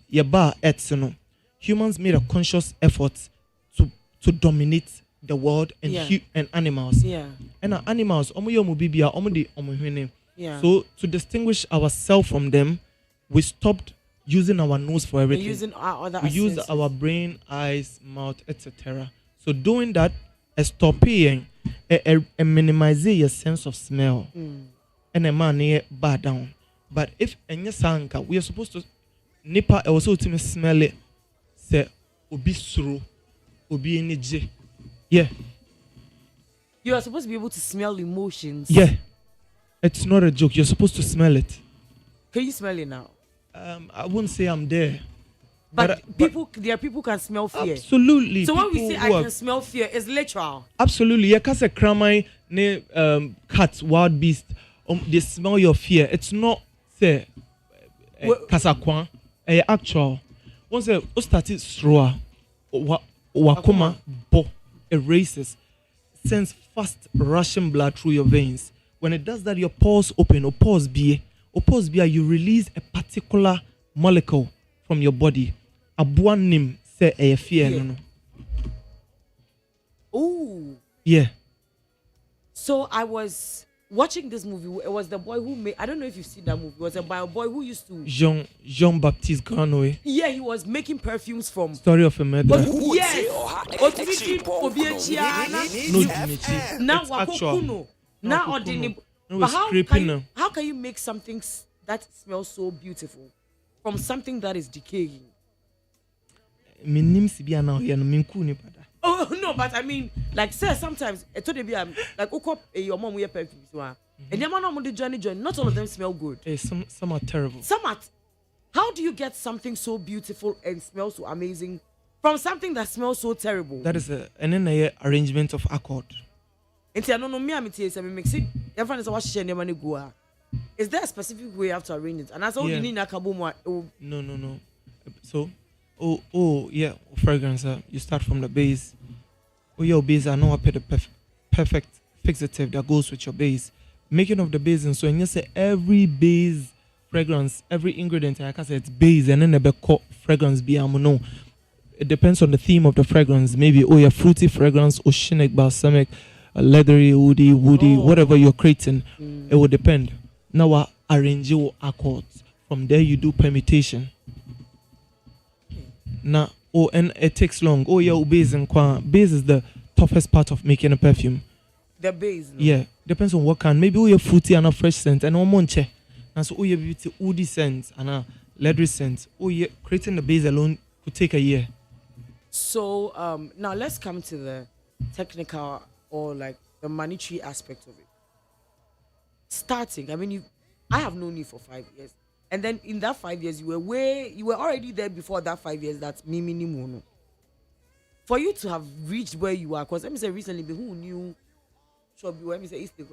humans made a conscious effort to dominate the world and animals. Yeah. And animals, yeah. So to distinguish ourselves from them, we stopped using our nose for everything. Using our other we use our brain, eyes, mouth, etc. So doing that, stopping and minimizing your sense of smell. And a man bar down. But if any sanka, we are supposed to nipa also to smell it. Say obi suru, obi energy. Yeah. You are supposed to be able to smell emotions. Yeah. It's not a joke. You're supposed to smell it. Can you smell it now? I wouldn't say I'm there. But people, there are people can smell fear. Absolutely. So when we People say who I are- can smell fear, it's literal. Absolutely. Yeah, cause a cramai ne cats, wild beast, they smell your fear. It's not say kasakwan. Actual. Once a started straw, wakuma bo erases, sends fast rushing blood through your veins. When it does that, your pores open. Or pores be, you release a particular molecule from your body. Abuanim say a fear. No. Ooh. Yeah. So I was watching this movie. It was the boy who made. I don't know if you've seen that movie. It was by a boy who used to. Jean Baptiste Granoué. Yeah, he was making perfumes from. Story of a murder. Yes. No, Dimitri. Now It's actual. wakokuno. Now ordinary. No, But it's how scraping can, now. how can you make something that smells so beautiful from something that is decaying? Minim sibia na ya no minku ni pada. Oh no, but I mean, like say sometimes it told be like your mom wear perfumes one. And your mom on the journey, not all of them smell good. Some are terrible. Some are. How do you get something so beautiful and smells so amazing from something that smells so terrible? That is an arrangement of accord. Is there a specific way you have to arrange it? And as all you need No. So, yeah, fragrance. You start from the base. Your base, I know I put the perfect fixative that goes with your base. Making of the base, and so when you say every base fragrance, every ingredient, like I said, it's base, and then the fragrance be no. It depends on the theme of the fragrance. Maybe your fruity fragrance, oceanic, balsamic, leathery, woody, whatever you're creating. It will depend. Now I arrange your accords. From there you do permutation. Now, and it takes long. Base and base is the toughest part of making a perfume. The base. No? Yeah, depends on what kind. Maybe your fruity and a fresh scent, and one monche. And so your beauty woody scent and a leathery scent. Creating the base alone could take a year. So now let's come to the technical or like the monetary aspect of it. Starting, I mean, I have known you for 5 years, and then in that 5 years, you were already there before that 5 years. That's minimum. For you to have reached where you are, because let me say recently, who knew? Let me say East baby.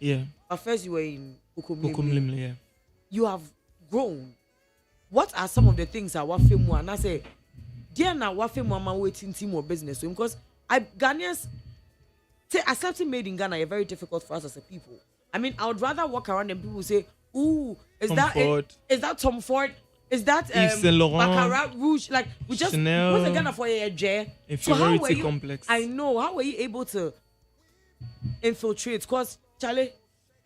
Yeah. But first you were in Bukumlimli, yeah. You have grown. What are some of the things I want to and I say, dear now, what mama waiting team or business? Because Ghanaians say accepting made in Ghana are very difficult for us as a people. I mean, I would rather walk around and people say, "Ooh, is that Tom Ford? Is that Baccarat Rouge?" Like we just Chanel, what's the Ghana for a J? Inferiority complex. I know. How were you able to infiltrate? Because Charlie,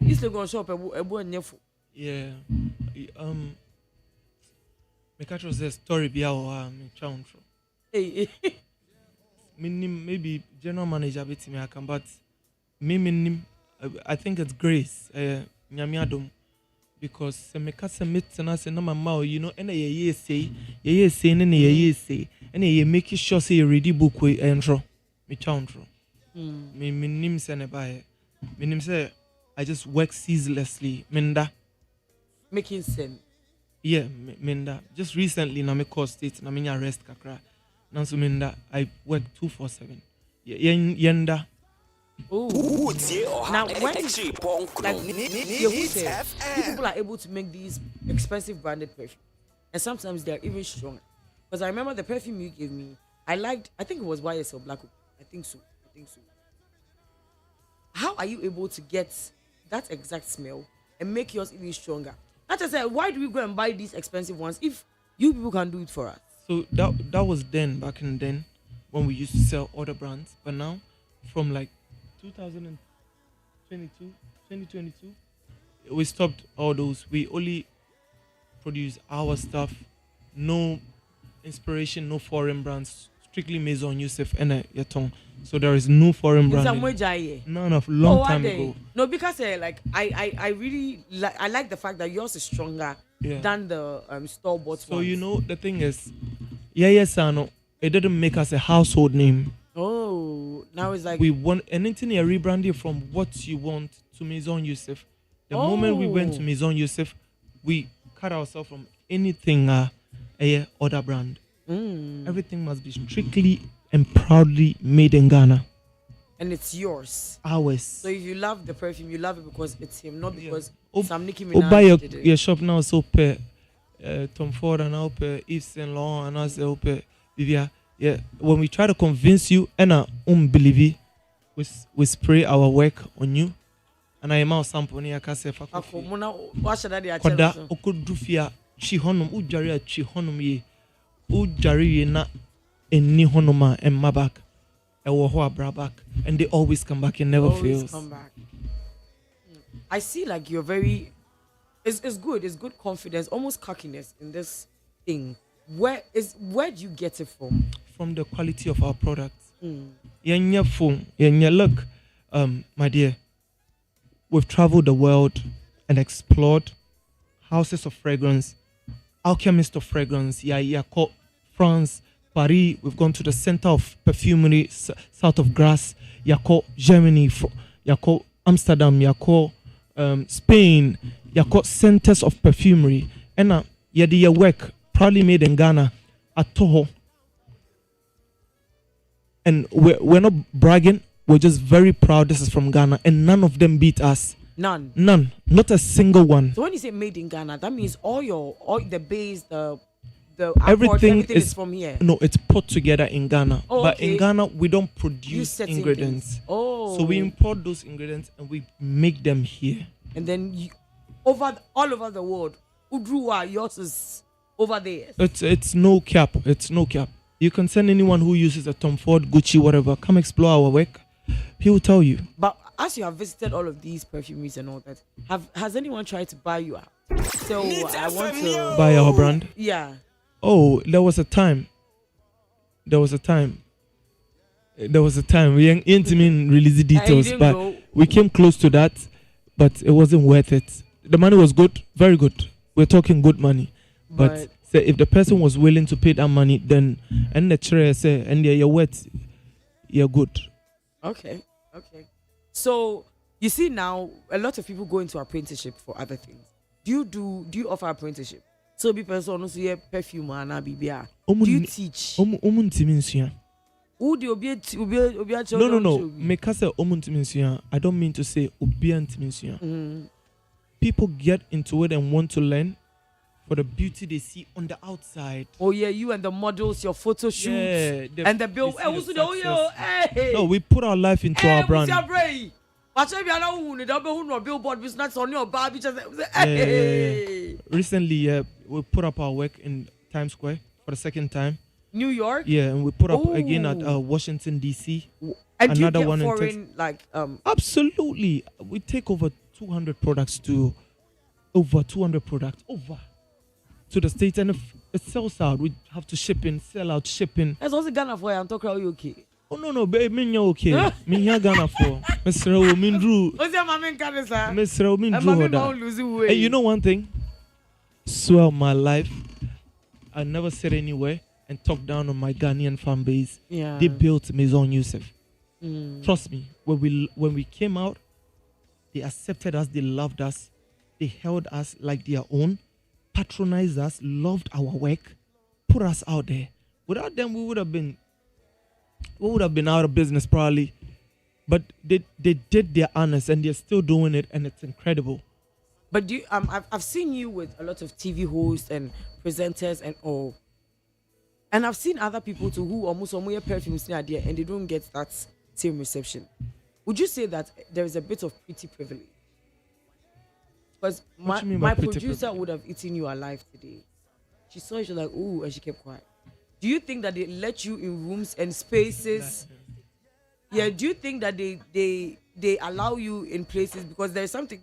you still gonna show up a boy nefu. Yeah. Me catch was a story be our chown. Hey. Maybe general manager bit me I can, but me I think it's Grace. Nyamiadum. Because me catch meet and I say no mama, you know, and ye say, and ye say, and ye make sure say you ready book we intro. Me chown. Me nim send by. Me nim say I just work ceaselessly. Minda. Making sense. Yeah, Minda. Just recently, na me call state, na me arrest kakra. Nanso Minda, I work 247. Yenda. Oh. Now when people are able to make these expensive branded perfumes, and sometimes they're even stronger. Because I remember the perfume you gave me, I think it was YSL Black. I think so. How are you able to get that exact smell and make yours even stronger? Not to say, why do we go and buy these expensive ones if you people can do it for us? So that was back in then when we used to sell other brands. But now, from like 2022, we stopped all those. We only produce our stuff. No inspiration, no foreign brands. Strictly Maison Youssef and Yatong. So there is no foreign brand. None of long time ago. No, because I really like the fact that yours is stronger than the store bought. So you know the thing is, Sano, it didn't make us a household name. Oh, now it's like we want anything a rebranding from what you want to Maison Youssef. The moment we went to Maison Youssef, we cut ourselves from anything a other brand. Mm. Everything must be strictly and proudly made in Ghana. And it's yours. Ours. So if you love the perfume, you love it because it's him, not because some Nicki Buy Minaj did it. your shop now so per Tom Ford and now per Yves Saint Laurent and also per Vivia. Yeah, when we try to convince you and believe we spray our work on you. And I am out sample near Casa Ako, muna, what should I do? Koda okudufia chi honum ujari a chi honum ye ujari na eni honoma and mabak ewo ho abrabak and they always come back and never Always fails. come back. I see like you're very it's good confidence, almost cockiness in this thing. Where do you get it from? From the quality of our products. Mm. Yenya phone, yenya look, my dear, we've traveled the world and explored houses of fragrance, alchemists of fragrance, called France, Paris. We've gone to the center of perfumery, south of Grasse, called Germany, called Amsterdam, called Spain, called centers of perfumery. And your work proudly made in Ghana at Toho. And we're not bragging. We're just very proud this is from Ghana. And none of them beat us. None. Not a single one. So when you say made in Ghana, that means all the base, the everything is from here. No, it's put together in Ghana. Oh, but okay. in Ghana, we don't produce ingredients. Things. Oh. So we import those ingredients and we make them here. And then all over the world, Udruwa, yours is over there. It's no cap. It's no cap. You can send anyone who uses a Tom Ford, Gucci, whatever, come explore our work. He will tell you. But as you have visited all of these perfumeries and all that, has anyone tried to buy you out? So I want to buy our brand. Yeah. Oh, there was a time. We ain't even release the details, but we came close to that, but it wasn't worth it. The money was good, very good. We're talking good money, but say if the person was willing to pay that money, then and the chair say and you're wet, you're good. Okay. So you see now a lot of people go into apprenticeship for other things. Do you offer apprenticeship? So be person also here perfume and bibia. Do you teach? No. Make us say I don't mean to say people get into it and want to learn for the beauty they see on the outside. Oh yeah, you and the models, your photo shoots, and the bill. No, we put our life into our brand. Recently, we put up our work in Times Square for the second time. New York? Yeah, and we put up again at Washington D.C. And another one foreign, absolutely. We take over 200 products to the States, and if it sells out, we have to sell out shipping. That's also Ghana for you. I'm talking about you okay. Oh no, babe, me okay. Me Ghana for. Mr. Omindru. What's your mama in Canada? Mr. Omindru. Hey, you know one thing? Swear my life, I never said anywhere and talked down on my Ghanaian fan base. Yeah. They built Maison Youssef. Trust me, when we came out, they accepted us, they loved us, they held us like their own, patronized us, loved our work, put us out there. Without them, we would have been out of business probably. But they did their honest and they're still doing it, and it's incredible. But do you, I've seen you with a lot of TV hosts and presenters and all. And I've seen other people too who almost perfumes idea and they don't get that same reception. Would you say that there is a bit of pretty privilege? Because my producer would have eaten you alive today. She saw you, she was like, ooh, and she kept quiet. Do you think that they let you in rooms and spaces? Yeah, do you think that they allow you in places because there's something?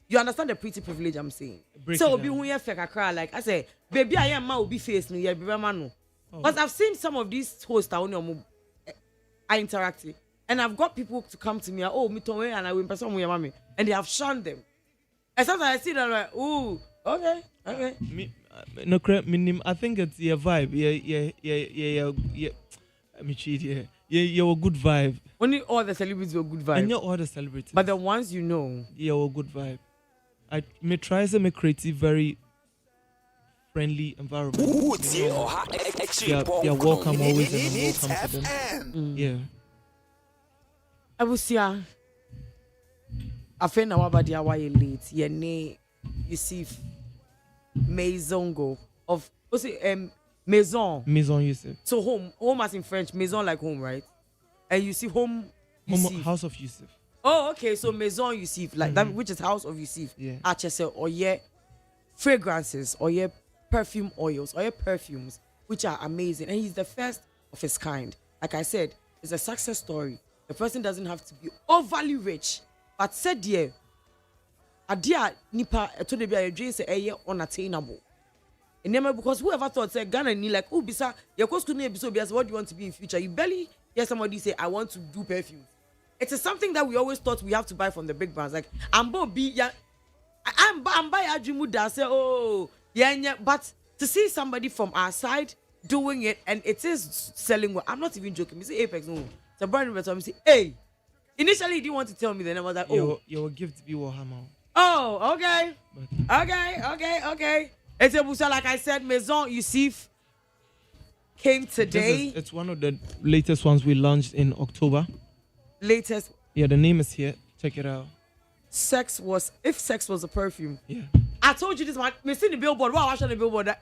You understand the pretty privilege I'm saying? So be when you fake a cry like I say, baby, I am my be face me, yeah, baby man. Because I've seen some of these hosts are interactive, and I've got people to come to me, oh, me to and I will person with your mommy, and they have shunned them. And sometimes I see them like, ooh, okay. No crap, I think it's your vibe. Yeah. Let me cheat here. Yeah, you're a good vibe. Only all the celebrities were good vibe. And you're all the celebrities. But the ones you know. You're a good vibe. I may try to make creative very friendly environment. You know, they are welcome always, and I'm welcome to them. Yeah. Abusia. Afena wabadi awaye late. Yene Yusuf Maisongo of Maison. Maison Yusuf. So home as in French, maison like home, right? And you see home House of Yusuf. Oh, okay. So Maison Yusuf, like that, which is House of Yusuf. Yeah. HSL or fragrances or perfume oils or perfumes, which are amazing. And he's the first of his kind. Like I said, it's a success story. The person doesn't have to be overly rich, but said adia nipa to the be dream say unattainable. And never because whoever thought say Ghana ni like bisa your cost could be so what do you want to be in future? You barely hear somebody say I want to do perfumes. It is something that we always thought we have to buy from the big brands. Like I'm buy Ajimuda say but to see somebody from our side doing it and it is selling well. I'm not even joking. Me say Apex no. So brand new me say hey. Initially he didn't want to tell me then I was like your gift be Warhammer. Oh, okay. Okay. It's a busa, like I said, Maison Yusuf came today. It's one of the latest ones we launched in October. Latest. Yeah, the name is here. Check it out. If sex was a perfume. Yeah. I told you this one. We seen the billboard. Wow, I saw the billboard.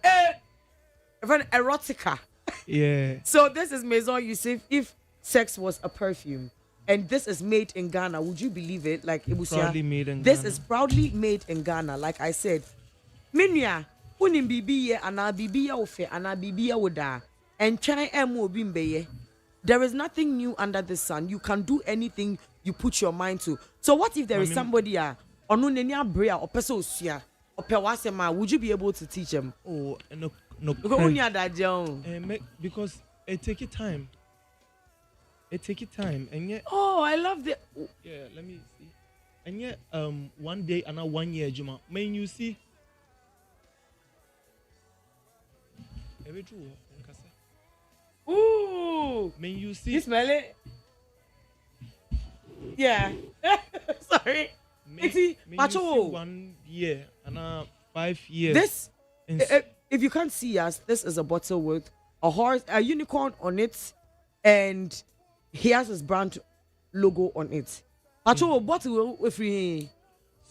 Erotica. Yeah. So this is Maison Yusuf. If sex was a perfume. And this is made in Ghana. Would you believe it? Like proudly made in this Ghana. is proudly made in Ghana. Like I said, Minya, unim bibiye ana bibiya ofe ana bibiya woda. And chai emo bimbeye. There is nothing new under the sun. You can do anything you put your mind to. So what if there is somebody onu nenia brea or person osia or pewasema? Would you be able to teach him? Oh no. Because it take it time. And yet. Oh, I love the. Yeah, let me see. And yet, 1 day and 1 year, Juma. May you see? Every true. Ooh. May you see? You smell it? Yeah. Sorry. May you see 1 year and 5 years. This, if you can't see us, this is a bottle with a unicorn on it, and he has his brand logo on it. Bottle with free.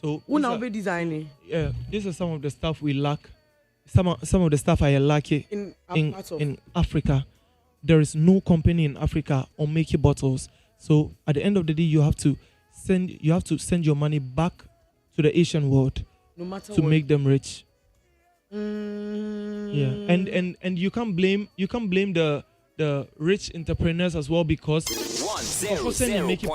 So who now be designing? Yeah, this is some of the stuff we lack. Some of the stuff I lack in Africa. There is no company in Africa on making bottles. So at the end of the day, you have to send your money back to the Asian world no matter to what. make them rich. Yeah, and you can't blame the rich entrepreneurs as well because make in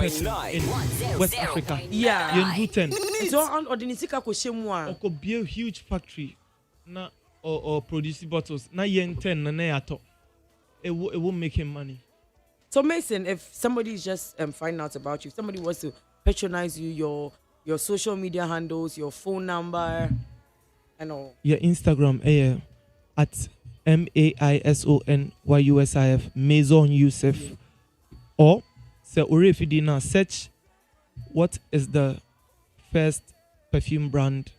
West Africa. Yeah, you do 10. So on Odinisika Koshemwa. Or could be a huge factory, na or produce bottles. Na yen 10 na yato. It won't make him money. So Mason, if somebody is just finding out about you, if somebody wants to patronize you, your social media handles, your phone number, and all. Your Instagram, at MAISONYUSIF, Maison Yusuf. Or say if you now search what is the first perfume brand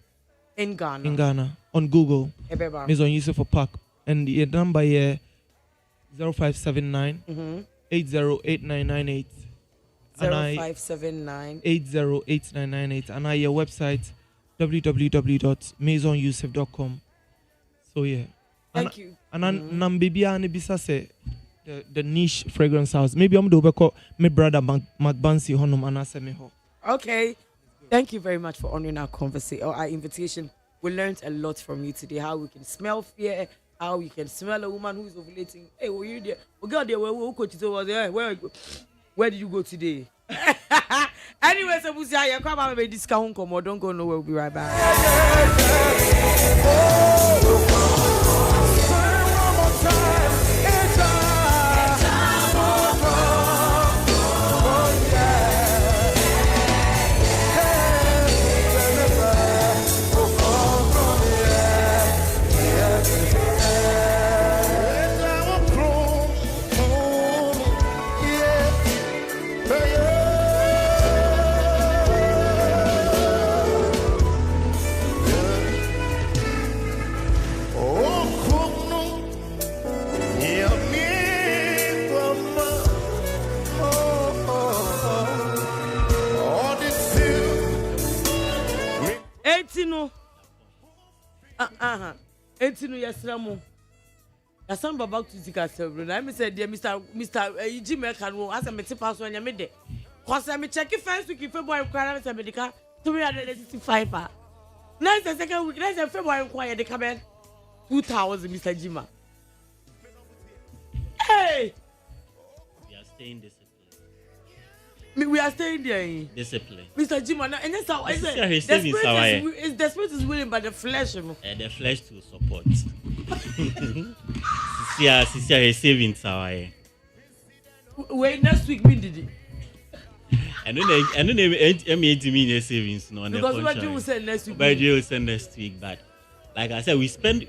in Ghana on Google. Maison Yusuf for Park. And your number 0579 808998. 0579 808998. And your website www.maisonyusuf.com. So yeah. Thank you. And baby bisa say the niche fragrance house. Maybe I'm do call my brother Macbansi honum anase me ho. Okay. Thank you very much for honoring our conversation or our invitation. We learned a lot from you today. How we can smell fear, how we can smell a woman who is ovulating. Hey, were you there? We got there. Where did you go today? Anyway, so Busia, come on, baby, discount come on. Don't go nowhere. We'll be right back. enti no yesramo Yasan baba to tika sebro na me say dear Mr Jimmy kan wo asa me tipa so anya me de cause me check first week February kwara me say medical 365 ah na say second week na say February kwaya de kaben 2000 Mr Jima hey We are staying disciplined. We are staying there. Discipline. Mr. Jim, and that's how I say. The spirit is willing, but the flesh, the flesh to support. Sister savings our. Wait, next week we did it. I don't mean savings no. Because what you will say next week. But you will say next week, but like I said, we spend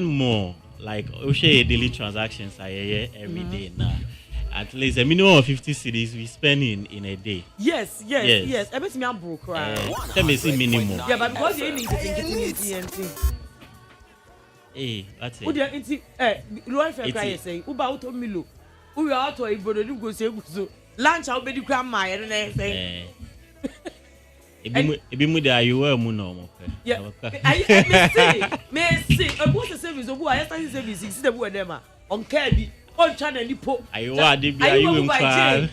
more. Like a daily transactions every day now. At least a minimum of 50 cedis we spend in a day. Yes. I bet me I'm broke, right? Let me see minimum. Yeah, but because you need to get Hey, that's it. Would you Roy Fair say, Uba auto Milo, who are auto a brother who goes so lunch I'll be the grandma and I say. You were mono. Yeah, I may say, I was a service of who I started service 60 of them on Kirby. On channel you put. Are you in cry?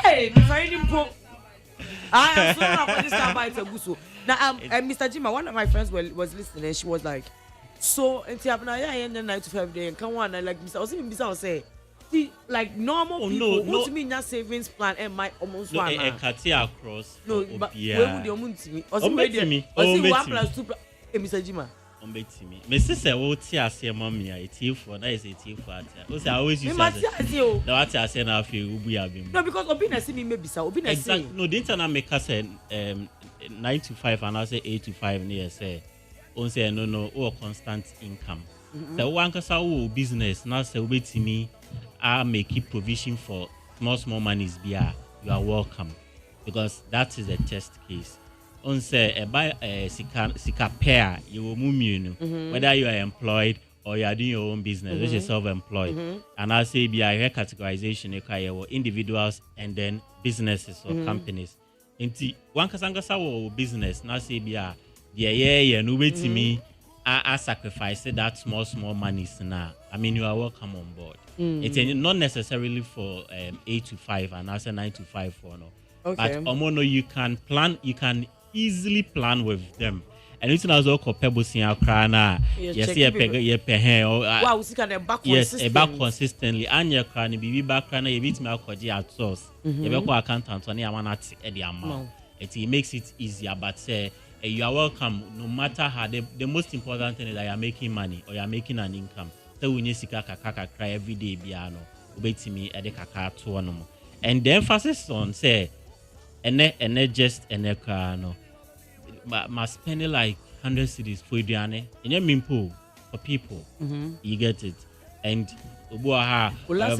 Hey, finding po. I am so happy to start by Taguso. Now, Mr. Jima, one of my friends was listening, and she was like, "So, and the 9 to 5 day, and come on, and like Mr. Osim say, like normal people, no, to me, not savings plan, and my almost one. No, across. No, but where would you want to me? Or 1 plus 2 plus. Mr. Jima. My sister will tear say mommy a tea for that is a tea for that. I always use that. No, what I say now feel we have been. No, because Obina see me maybe so Obina say. No, the internet make us 9 to 5 and I say 8 to 5 near say. On say no or constant income. The one kasa business now say wait to me. I may keep provision for small monies. You are welcome because that is a test case. On say buy sika pair you will move whether you are employed or you are doing your own business which is self-employed and I say be a categorization you individuals and then businesses or companies into one kasangasa business now say be a no wait to me I sacrifice that small monies now. I mean you are welcome on board. It's not necessarily for 8 to 5 and I say 9 to 5 for no. Okay. But omono you can plan easily plan with them. And it's not also pebbles in our crana. Yes, back consistently. And your cranny be back crana, you beat me out at source. You have accountant on the amount. It makes it easier, but say you are welcome no matter how the most important thing is that you are making money or you are making an income. So we need to cry every day, piano. Wait me at the kaka to and the emphasis on say and just an no. Must spend like 100 cedis for Diane in your mimpo for people. You get it. And that's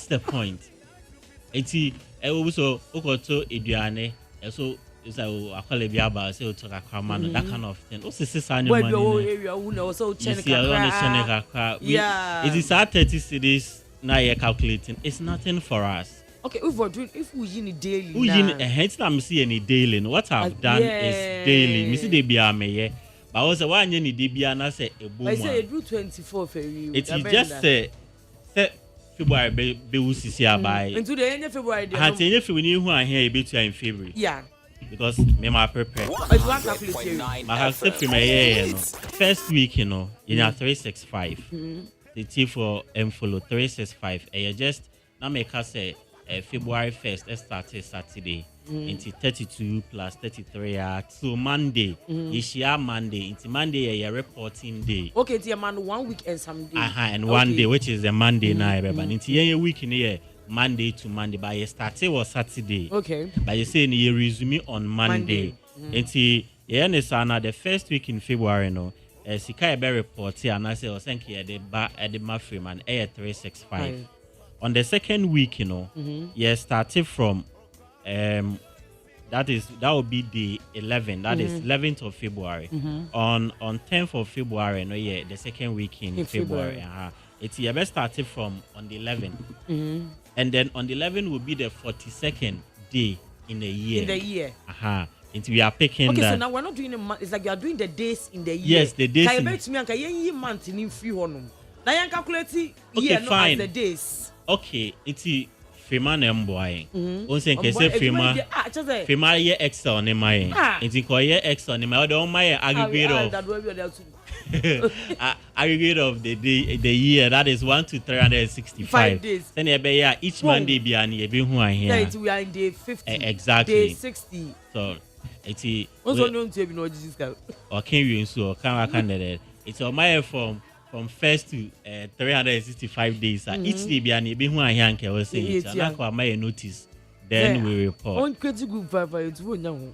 the point. It's also Okoto Idiane, so is I call it Biaba, so to Rakamano, that kind of thing. Also, this is it is our 30 cedis now you're calculating. It's nothing for us. Okay, if we in daily. We in hence I'm seeing any daily. What I've done is daily. Me see they be a me, but also one any DB and I say a boom. I say do 24 for you. It's just say February be see by. Into the end of February. I had if we knew who I hear a bit in February. Yeah. Because me my prepare. My house for my year, first week, you know, in a 365. The T for follow 365. And just now make us say. February 1st, let's start Saturday. Into 32 plus 33 so Monday. Monday. Into Monday a reporting day. Okay, it's a man 1 week and some day. And one day, which is a Monday night, but into a week in here, Monday to Monday. By a starting or Saturday. Okay. By you saying you resume on Monday. Into the first week in February, no. Sika be report here and I say, thank you at the Mafrim and Air 365. On the second week, you know, started from that will be the 11th. That is 11th of February. On 10th of February, no, the second week in February. It's best started from on the 11th. And then on the 11th will be the 42nd day in the year. we are picking okay, that. so now we're not doing a month. It's like you are doing the days in the year. Yes, the days. Can you bet me anka yen month in free honum. Now you calculate Okay, no fine. as the days. Okay, it's Fema na mboaye. Onse nke Mboa- se edwuma de- just say- Fema ye Excel ne maye. It's ko ye Excel ne maye. O maye aggregate of the day, the year. That is 1 to 365 5 days. Then each Monday be an ye be who are Yeah, here. we are in day 50. Exactly. Day 60. So it's Also known to be no Jesus guy. okay, you so can it's on my from first to 365 days. Each day be an ye be who are here and can say it. And I my notice. Then we report. On crazy group 5 it's one.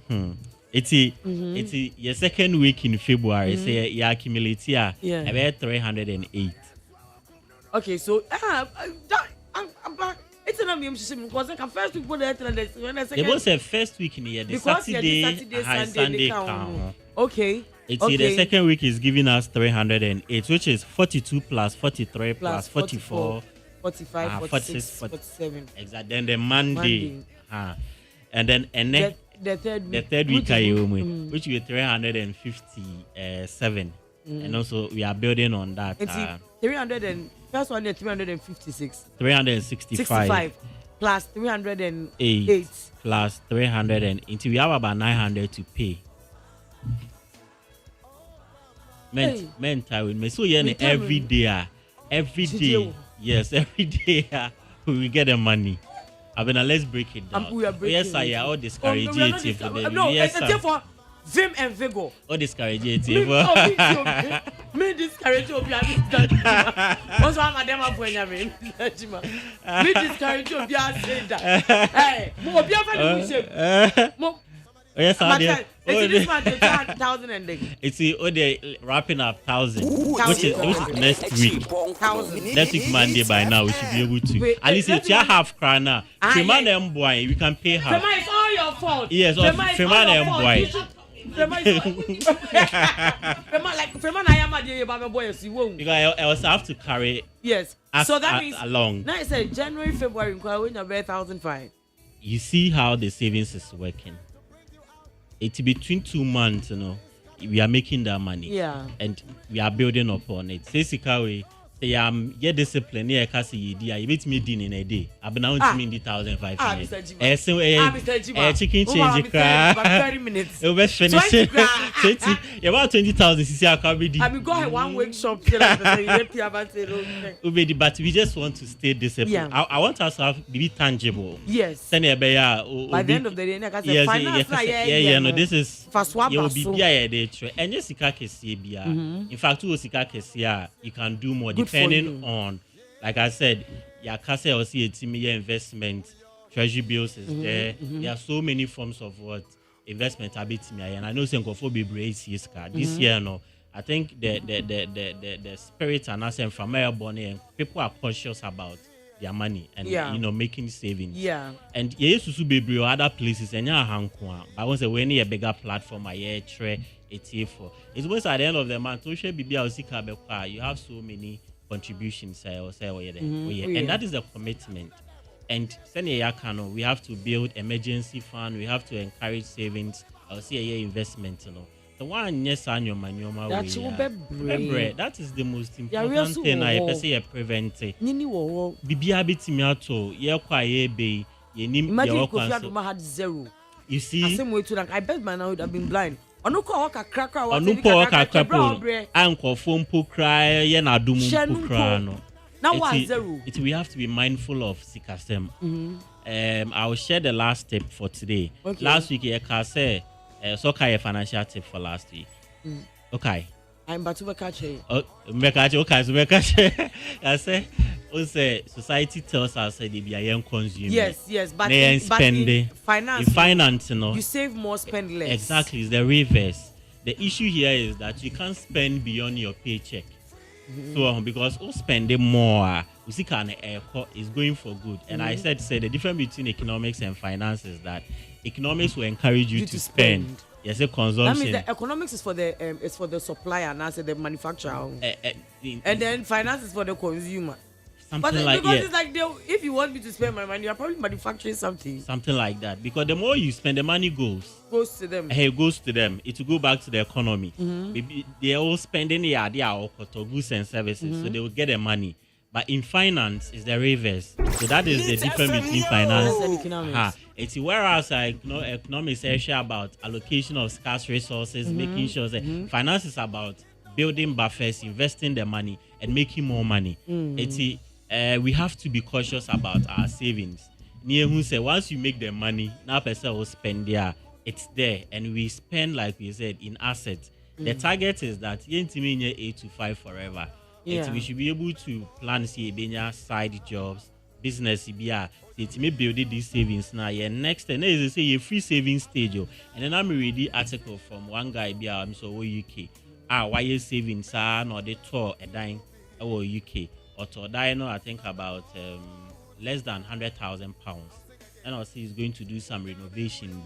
It's your second week in February. Say you accumulate here about 308. Okay, so it's an amazing because I can first week put it when I They both say first week in the year. The Saturday, Sunday count. Okay. It's the second week is giving us 308, which is 42 plus 43 plus 44, 45, 46, 47. Exactly. Then the Monday. And then the third week, which will be 357. And also we are building on that. 300 and first one is 356. 365 plus 308 plus 300 until we have about 900 to pay. Men time with me. So every day. Yes, every day we will get the money. ABENA, let's break it down. We are breaking yes, I all discourage it. No, it's for Vim and Vigo. All discourage it. Me discourage you. Also, I'm a demo for you. Me discourage you. Hey, more be a yes, I did. This one, 1,000 and it's the wrapping up 1,000, which is next week. 1,000. Next week Monday by now we should be able to. At least it's your half crown now. Fema na boy, we can pay half. Fema, it's all your fault. Yes, Fema na boy. Fema na yama dey about my boy, you won't. Because I also have to carry. Yes. So that means along. Now I said January, February, when you're 1,005. You see how the savings is working. It's between 2 months, we are making that money. Yeah. And we are building upon it. Basically, your discipline, you can't you meet me in a day. I've been out to me in the 1,500. Chicken change, 30 minutes. You'll be finishing. About 20,000. See, I can't be. I mean, go ahead, one workshop. But we just want to stay disciplined. I want us to be tangible. Yes. By the end of the day, no, this is you will be there. And yes, in fact, you can do more. Depending on, like I said, your casa or see a team investment, treasury bills is there. There are so many forms of investment habits me. And I know some of be brace this year, I think the spirit and us and from Melbourne, people are conscious about their money and making savings. Yeah. And yes, to be other places and I want to say when a bigger platform I try it's for. It's always at the end of the month. You have so many contributions, and that is the commitment. And we have to build emergency fund. We have to encourage savings. I'll see a investment. The one yes, that is the most important thing. I say a prevent. Imagine if Kofi had 0. You see, same way too. I bet by now would have been blind. Onuko waka cracker. Uncle phone po cry. Yena dumu po cry. Now what 0? We have to be mindful of sikasem. I will share the last tip for today. Okay. Last week I can say so a financial tip for last week. Okay. I'm about to catch it. Okay, I say society tells us they be a young consumer. Yes, but in finance, you save more, spend less. Exactly, it's the reverse. The issue here is that you can't spend beyond your paycheck. So because spending more, we see is going for good. And I said the difference between economics and finance is that economics will encourage you to spend. Yes, a consumption. That means the economics is for the supplier, and I said the manufacturer. And then finance is for the consumer. Something But like because it's like if you want me to spend my money, you're probably manufacturing something. Something like that. Because the more you spend, the money goes to them. It goes to them. It will go back to the economy. Maybe they're all spending they are goods and services, so they will get the money. But in finance, it's the reverse. So that is the difference between finance and economics. It's whereas economics is about allocation of scarce resources, making sure that finance is about building buffers, investing the money, and making more money. We have to be cautious about our savings. Near who say once you make the money, now person will spend there. It's there, and we spend like we said in assets. The target is that you 8 to 5 forever. We should be able to plan side jobs, business. It may build these savings now. Next, and is say a free savings stage. And then I'm reading article from one guy I'm so UK. Why you savings no they tour a dime UK or to dine I think about less than £100,000, and I'll see he's going to do some renovation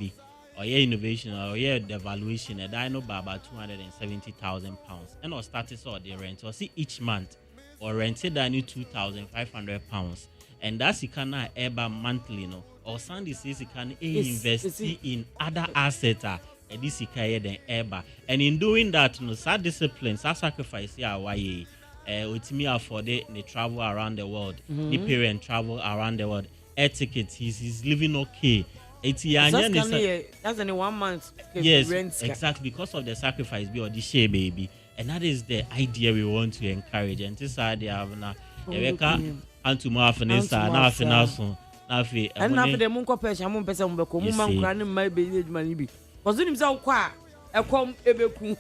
or innovation or devaluation and I know by about £270,000 and I'll start it or the rent or see each month or rented I need £2,500 and that's you can ever monthly or Sandy says you can invest in other assets and this is then ever and in doing that sad discipline sacrifice why with me for the travel around the world the parent travel around the world air tickets he's living okay. That's only 1 month. Yes, exactly, because of the sacrifice or the share baby, and that is the idea we want to encourage. And this idea have now and tomorrow for this now for now so now for and now for the monko person mon person be ko mo man kra ne mai be edwuma bi because nim say kwa ekom ebeku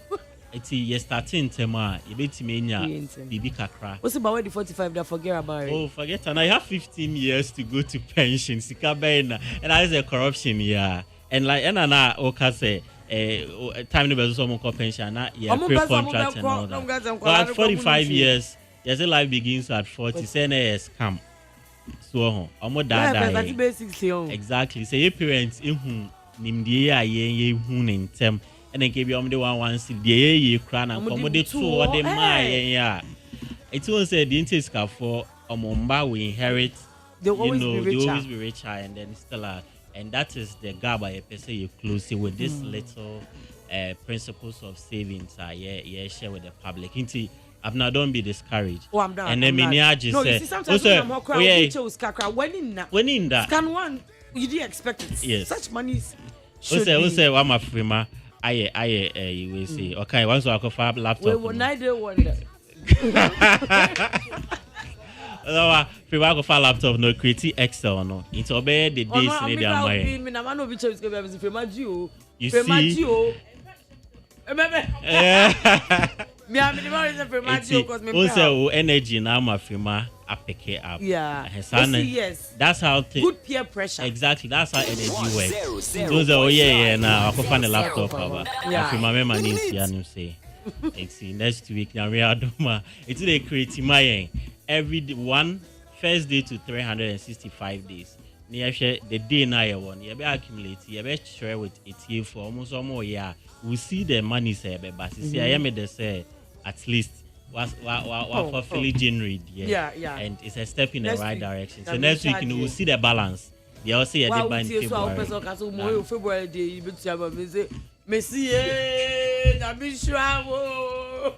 you're starting tema you betimi nya bibi kakra what's about the 45 that forget about it. Oh, forget, and I have 15 years to go to pension sika bena and that is a corruption and like and na okay say time no be so mo pension na pre-contract and all that. But at 45 years there's a life begins at 40 say na scam so omo die exactly say your parents ehun nimdie aye hu ntem and then give you the one see the crown and accommodate two or the my it won't say the interest for Omomba we inherit they always be richer and then still and that is the gap I person you close with this little principles of savings share with the public. I've not don't be discouraged. Oh, I'm done. And then I just say sometimes I'm when in that scan one you didn't expect it. Yes. Such money say I'm a free you will say okay once I could have laptop. We will neither wonder. No, if I could laptop no create Excel no. It's obey the days maybe I'm my. You see. Also energy now my firma I pick it up. Yeah. Yes. That's how good peer pressure. Exactly. That's how energy works. So now I can find a laptop over. Yeah. I my money and say. It's next week now we are doma. It's the create my every one first day to 365 days. Near the day now you want. You be accumulate. You be share with it here for almost one more year. We see the money say but see I am the say at least what fully generate yeah and it's a step in the right direction. So next week we'll see the balance. They also say the ban February day you bet you Messi na be sure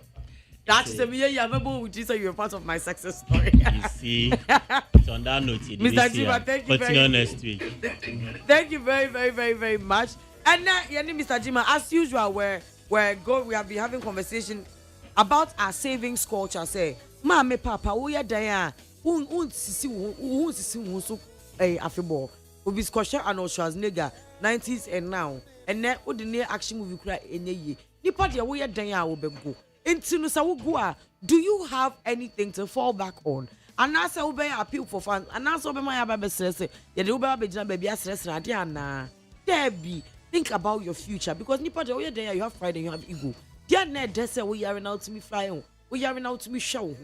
that's the year you have able with this so you're part of my success story. You see it's on that note Mr. Jima, thank you very next week. Thank you very much. And now, Mr. Jima, as usual, we have been having conversation about our savings culture. Say, Mama, Papa, we are there. Sisi afebo. We be Scottish and Schwarzenegger 90s and now. And now, what the near action movie cry in a year. Nipati we are there. We be go. Into Sawugua, do you have anything to fall back on? And I say, we appeal for fans. And I say, we my baby says, yeah, the Uber baby stress na there be. Think about your future because nipa de we there you have pride and you have ego. There na dey say we are now to me fly on. We are now to me show.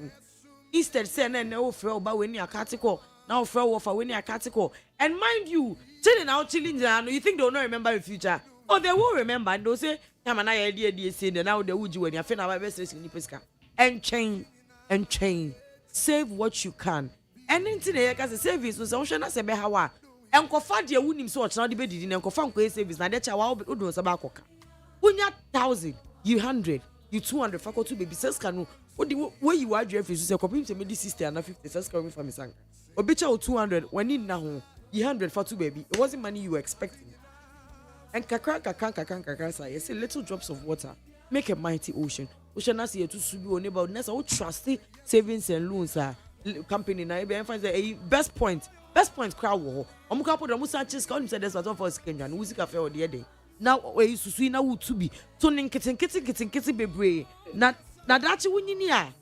Instead say na no frɛ oba we ni akatiko. Now frɛ wo fa we ni akatiko. And mind you, chilling out chilling there you think they will not remember your future. Oh, they will remember and they'll say, "Na man na idea say now they would you when you feel na best ni pesca." And chain. Save what you can. anything na yeka say service so wo hwe na se be hawa enkofa de wunim so ochna de be didi na enkofa nko service na de cha wa wo se ba akoka unya 1000 you 100 you 200 fakotu baby says kanu where you are free so say kopim se me di 60 and 50 says come from me sang obi cha 200 when in na ho you 100 for two baby it wasn't money you were expecting and kakra say say little drops of water make a mighty ocean ocean na say to subi o neighbor na say trust savings and loans company na e be find say best point crowd wo omuka po do musa chis ka say that's what for second one music cafe o de dey now we susu na wo to be to nkiti bebre na dachi wunyini a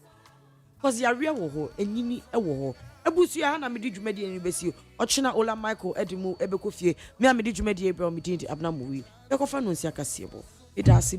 cause ya ria wo ho enyini e wo ho ebusu ya na medi dwumadi eni besi ochina ola michael edimu ebekofie me amedi dwumadi ebra omedi ABENA MOET e ko fa no nsi akase bo it has